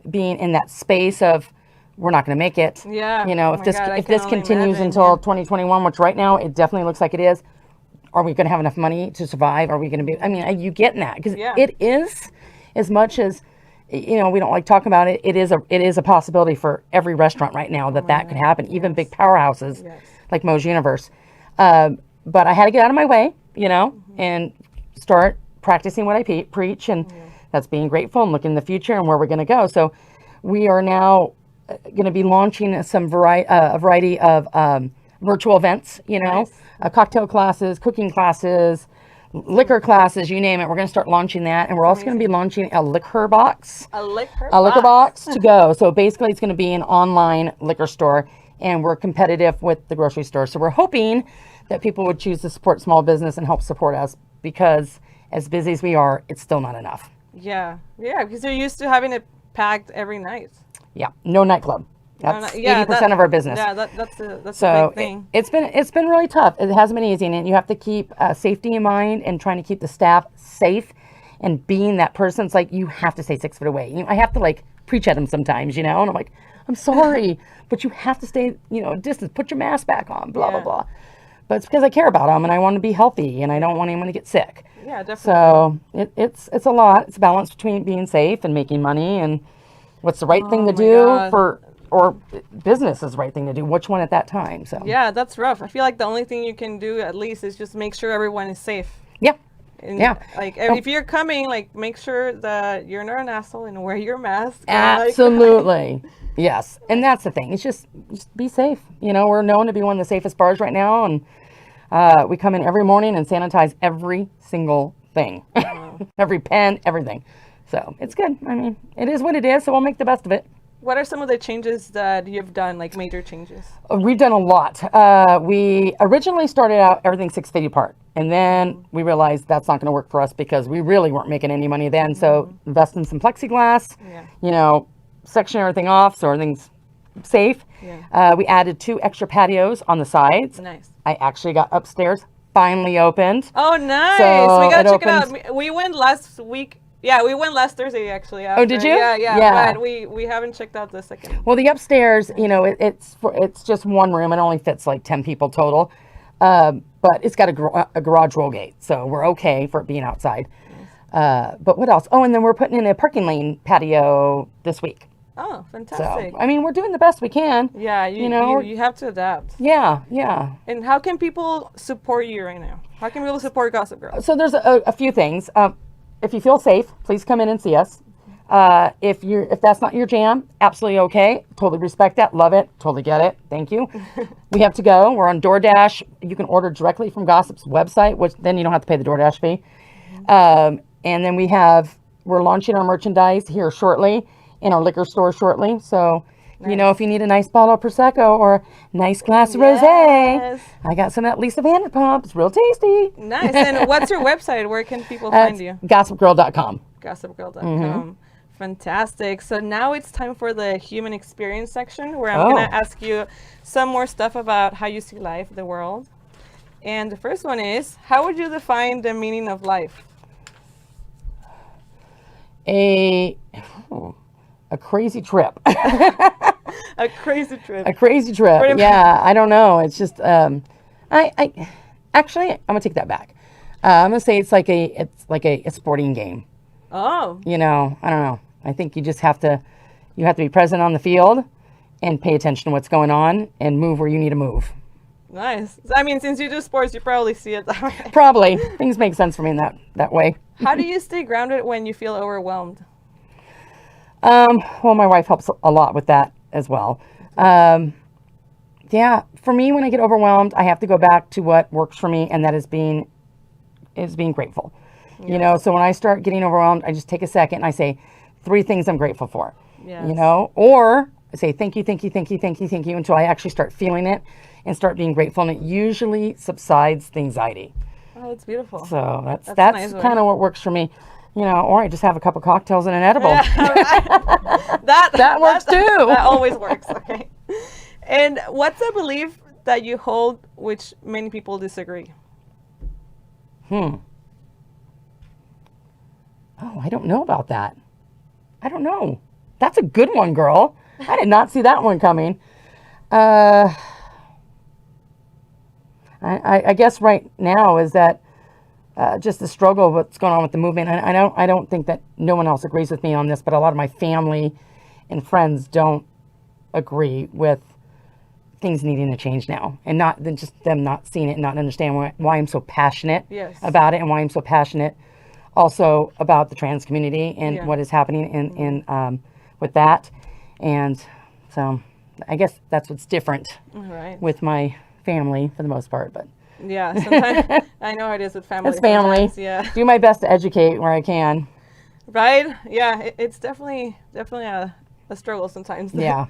being in that space of we're not going to make it. Yeah. If my this God, I if can this only continues imagine, until yeah. 2021, which right now it definitely looks like it is, are we going to have enough money to survive? Are we going to be? I mean, are you getting that? Because Yeah. it is, as much as we don't like talking about it. It is a possibility for every restaurant right now that could happen. Even big powerhouses Yes. like Moe's Universe. But I had to get out of my way, and start practicing what I preach, and that's being grateful and looking in the future and where we're going to go. So we are now going to be launching a variety of virtual events, Nice. Cocktail classes, cooking classes, liquor classes, you name it. We're going to start launching that. And we're also going to be launching a liquor box. A liquor box to go. So basically it's going to be an online liquor store, and we're competitive with the grocery store. So we're hoping that people would choose to support small business and help support us, because as busy as we are, it's still not enough. Yeah. Yeah, because you're used to having it packed every night. Yeah, no nightclub. That's Yeah, 80% of our business. Yeah, that's a So big thing. it's been really tough. It hasn't been easy, and you have to keep safety in mind and trying to keep the staff safe, and being that person. It's like you have to stay 6 foot away. I have to preach at them sometimes, and I'm like, I'm sorry, but you have to stay distance. Put your mask back on. Blah blah Yeah. blah. But it's because I care about them and I want to be healthy and I don't want anyone to get sick. Yeah, definitely. So it's a lot. It's a balance between being safe and making money, and what's the right thing to my do God. or business is the right thing to do. Which one at that time? So Yeah, that's rough. I feel like the only thing you can do at least is just make sure everyone is safe. yeah. And, Yeah. Like, Oh. if you're coming, like, make sure that you're not an asshole and wear your mask. and, like, Absolutely. Yes. And that's the thing. It's just be safe. You know, we're known to be one of the safest bars right now. And we come in every morning and sanitize every single thing, every pen, everything. So it's good. I mean, it is what it is. So we'll make the best of it. What are some of the changes that you've done, like major changes? We've done a lot. We originally started out everything 6 feet apart. And then we realized that's not going to work for us because we really weren't making any money then. So invest in some plexiglass, Yeah. you know, section everything off so everything's safe. Yeah. We added 2 extra patios on the sides. Nice. I actually got upstairs finally opened. Oh, nice. So we gotta it check it opens- out. We went last week. Yeah, we went last Thursday actually. Oh, did after. you? Yeah. But we haven't checked out the second. Well, the upstairs, you know, it's just one room. It only fits like 10 people total. But it's got a garage roll gate, so we're okay for it being outside. But what else? Oh, and then we're putting in a parking lane patio this week. Oh, So, fantastic. I mean, we're doing the best we can. Yeah, you know, you have to adapt. Yeah. And how can people support you right now? How can people support Gossip Girl? So there's a few things. If you feel safe, please come in and see us. If that's not your jam, absolutely okay. Totally respect that. Love it. Totally get it. Thank you. We have to go. We're on DoorDash. You can order directly from Gossip's website, which then you don't have to pay the DoorDash fee. And then we're launching our merchandise here shortly in our liquor store shortly. So, you know, if you need a nice bottle of Prosecco or a nice glass of rosé, I got some at Lisa Vanderpump. It's real tasty. Nice. And what's your website? Where can people find you? GossipGirl.com. GossipGirl.com. Fantastic. So now it's time for the human experience section where I'm going to ask you some more stuff about how you see life, the world. And the first one is, how would you define the meaning of life? A crazy trip. A crazy trip. A crazy trip. Pretty much. Yeah, I don't know. It's just I actually I'm gonna take that back. I'm gonna say it's like a sporting game. Oh, You know, I don't know. I think you just have to be present on the field and pay attention to what's going on and move where you need to move. nice. I mean, since you do sports, you probably see it that way. Probably things make sense for me in that way. How do you stay grounded when you feel overwhelmed? Well, my wife helps a lot with that as well. Yeah, for me, when I get overwhelmed, I have to go back to what works for me, and that is being grateful. You know, so when I start getting overwhelmed, I just take a second and I say 3 things I'm grateful for. Yes. You know, or I say thank you until I actually start feeling it and start being grateful, and it usually subsides the anxiety. Oh, that's beautiful. So that's a nice way. kind of what works for me. You know, or I just have a couple cocktails and an edible. that works too. That always works. Okay. And what's a belief that you hold which many people disagree? Oh, I don't know about that. I don't know. That's a good one, girl. I did not see that one coming. I guess right now is that just the struggle of what's going on with the movement. And I don't think that no one else agrees with me on this, but a lot of my family and friends don't agree with things needing to change now, and not then just them not seeing it and not understanding why I'm so passionate about it, and why I'm so passionate also about the trans community and what is happening in with that. And so I guess that's what's different with my family for the most part. But yeah, sometimes I know how it is with family. it's family. Yeah. Do my best to educate where I can. Right? Yeah, it's definitely a struggle sometimes. Yeah.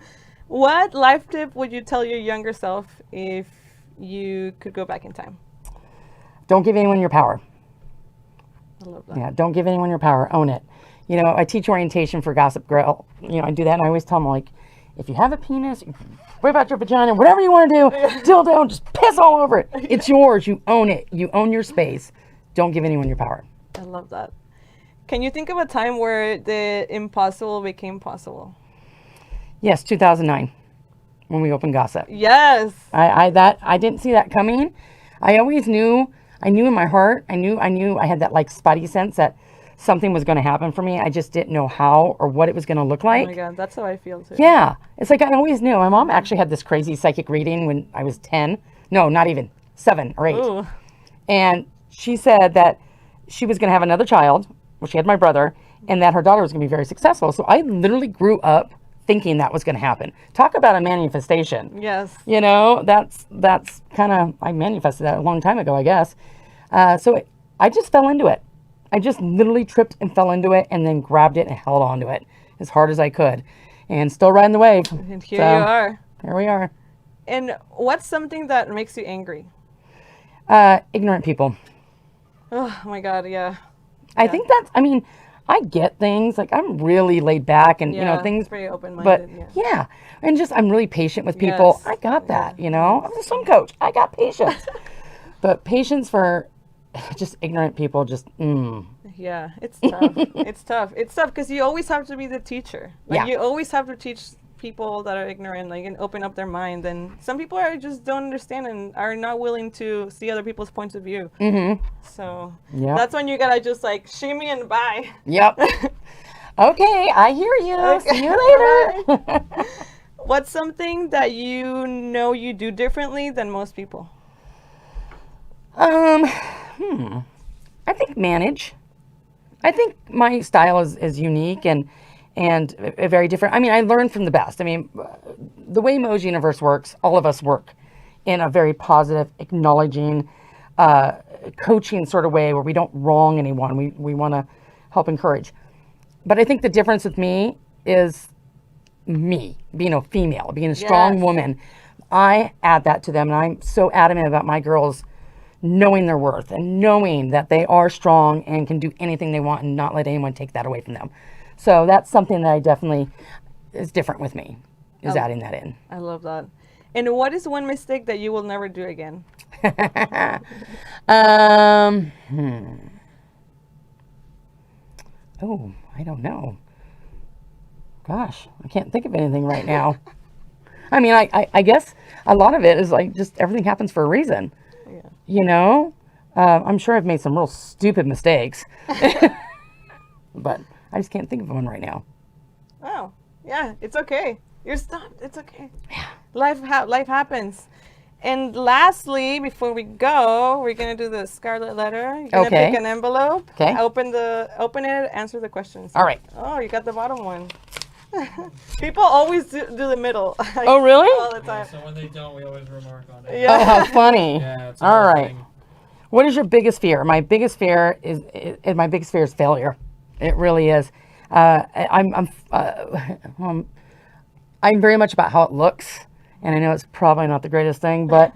What life tip would you tell your younger self if you could go back in time? Don't give anyone your power. I love that. Yeah, don't give anyone your power. Own it. You know, I teach orientation for Gossip Girl. You know, I do that, and I always tell them, like, if you have a penis, worry about your vagina, whatever you want to do, dildo, just piss all over it. It's yours. You own it. You own your space. Don't give anyone your power. I love that. Can you think of a time where the impossible became possible? Yes, 2009, when we opened Gossip. Yes. I didn't see that coming. I always knew. I knew in my heart. I knew. I had that like spidey sense that something was going to happen for me. I just didn't know how or what it was going to look like. Oh my God, that's how I feel too. Yeah, it's like I always knew. My mom actually had this crazy psychic reading when I was 10. No, not even 7 or 8. Ooh. And she said that she was going to have another child. Well, she had my brother, and that her daughter was going to be very successful. So I literally grew up thinking that was going to happen. Talk about a manifestation. Yes. You know, that's kind of, I manifested that a long time ago, I guess. I just fell into it. I just literally tripped and fell into it and then grabbed it and held on to it as hard as I could. And still riding the wave. And here you are. Here we are. And what's something that makes you angry? Ignorant people. Oh my God, yeah. I think that's, I mean, I get things. Like, I'm really laid back and, you know, things. Pretty open-minded. But, yeah. And just, I'm really patient with people. Yes. I got that, you know. I'm a swim coach. I got patience. But patience for just ignorant people, just, Yeah, it's tough. It's tough. It's tough because you always have to be the teacher. Like, Yeah. you always have to teach people that are ignorant, like, and open up their mind. And some people are just don't understand and are not willing to see other people's points of view. mm-hmm. So Yep. that's when you gotta just like shimmy and bye. Yep. Okay, I hear you. Okay. See you later. What's something that you know you do differently than most people? I think manage. I think my style is unique and very different. I mean, I learned from the best. I mean, the way Moe's universe works, all of us work in a very positive, acknowledging, coaching sort of way where we don't wrong anyone. We want to help encourage. But I think the difference with me is me being a female, being a strong Yes. woman. I add that to them, and I'm so adamant about my girls knowing their worth and knowing that they are strong and can do anything they want and not let anyone take that away from them. So that's something that I definitely is different with me, is adding that in. I love that. And what is one mistake that you will never do again? Oh, I don't know. Gosh, I can't think of anything right now. I mean, I guess a lot of it is like just everything happens for a reason. Yeah. You know? I'm sure I've made some real stupid mistakes. But I just can't think of one right now. Oh, yeah, it's okay. You're stopped. It's okay. Yeah. Life happens. And lastly, before we go, we're gonna do the Scarlett Letter. You're gonna Okay. pick an envelope. Okay. Open it. Answer the questions. All right. Oh, you got the bottom one. People always do the middle. Oh, really? All the time. So when they don't, we always remark on it. Yeah. Oh, how funny. Yeah, it's a All whole right. thing. What is your biggest fear? My biggest fear is failure. It really is. I'm very much about how it looks, and I know it's probably not the greatest thing, but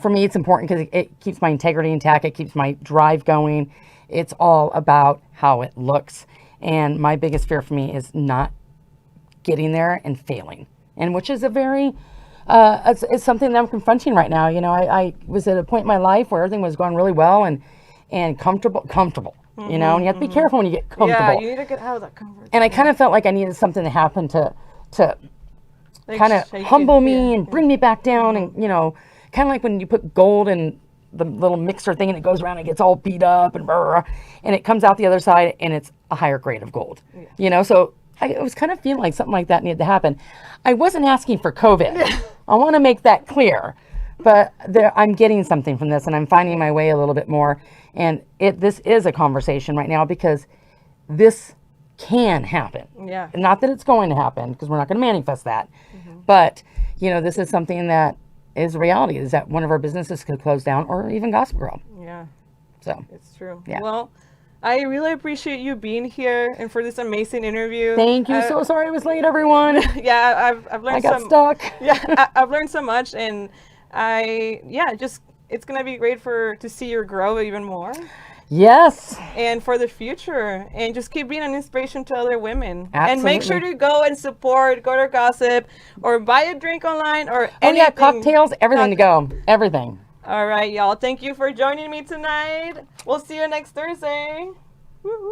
for me, it's important because it keeps my integrity intact. It keeps my drive going. It's all about how it looks, and my biggest fear for me is not getting there and failing, and which is a very it's something that I'm confronting right now. You know, I was at a point in my life where everything was going really well and comfortable. You know, and you have to be careful when you get comfortable. Yeah, you need to get out of that comfort. And I kind of felt like I needed something to happen to Like, kind of shake humble it. me Yeah. and bring me back down. And, you know, kind of like when you put gold in the little mixer thing and it goes around and gets all beat up and it comes out the other side and it's a higher grade of gold. Yeah. You know, so I was kind of feeling like something like that needed to happen. I wasn't asking for COVID. I want to make that clear. But I'm getting something from this and I'm finding my way a little bit more. And this is a conversation right now because this can happen. Yeah. Not that it's going to happen because we're not going to manifest that. But, you know, this is something that is reality, is that one of our businesses could close down or even Gossip Girl. Yeah, So, it's true. Yeah. Well, I really appreciate you being here and for this amazing interview. thank you. So sorry I was late, everyone. Yeah, I've learned I got some. stuck. Yeah, I've learned so much, and it's gonna be great to see you grow even more, Yes. and for the future, and just keep being an inspiration to other women. Absolutely. And make sure to go and support, go to Gossip, or buy a drink online, or Oh, anything. yeah, cocktails, everything to go. Everything. All right, y'all. Thank you for joining me tonight. We'll see you next Thursday. Woo-hoo.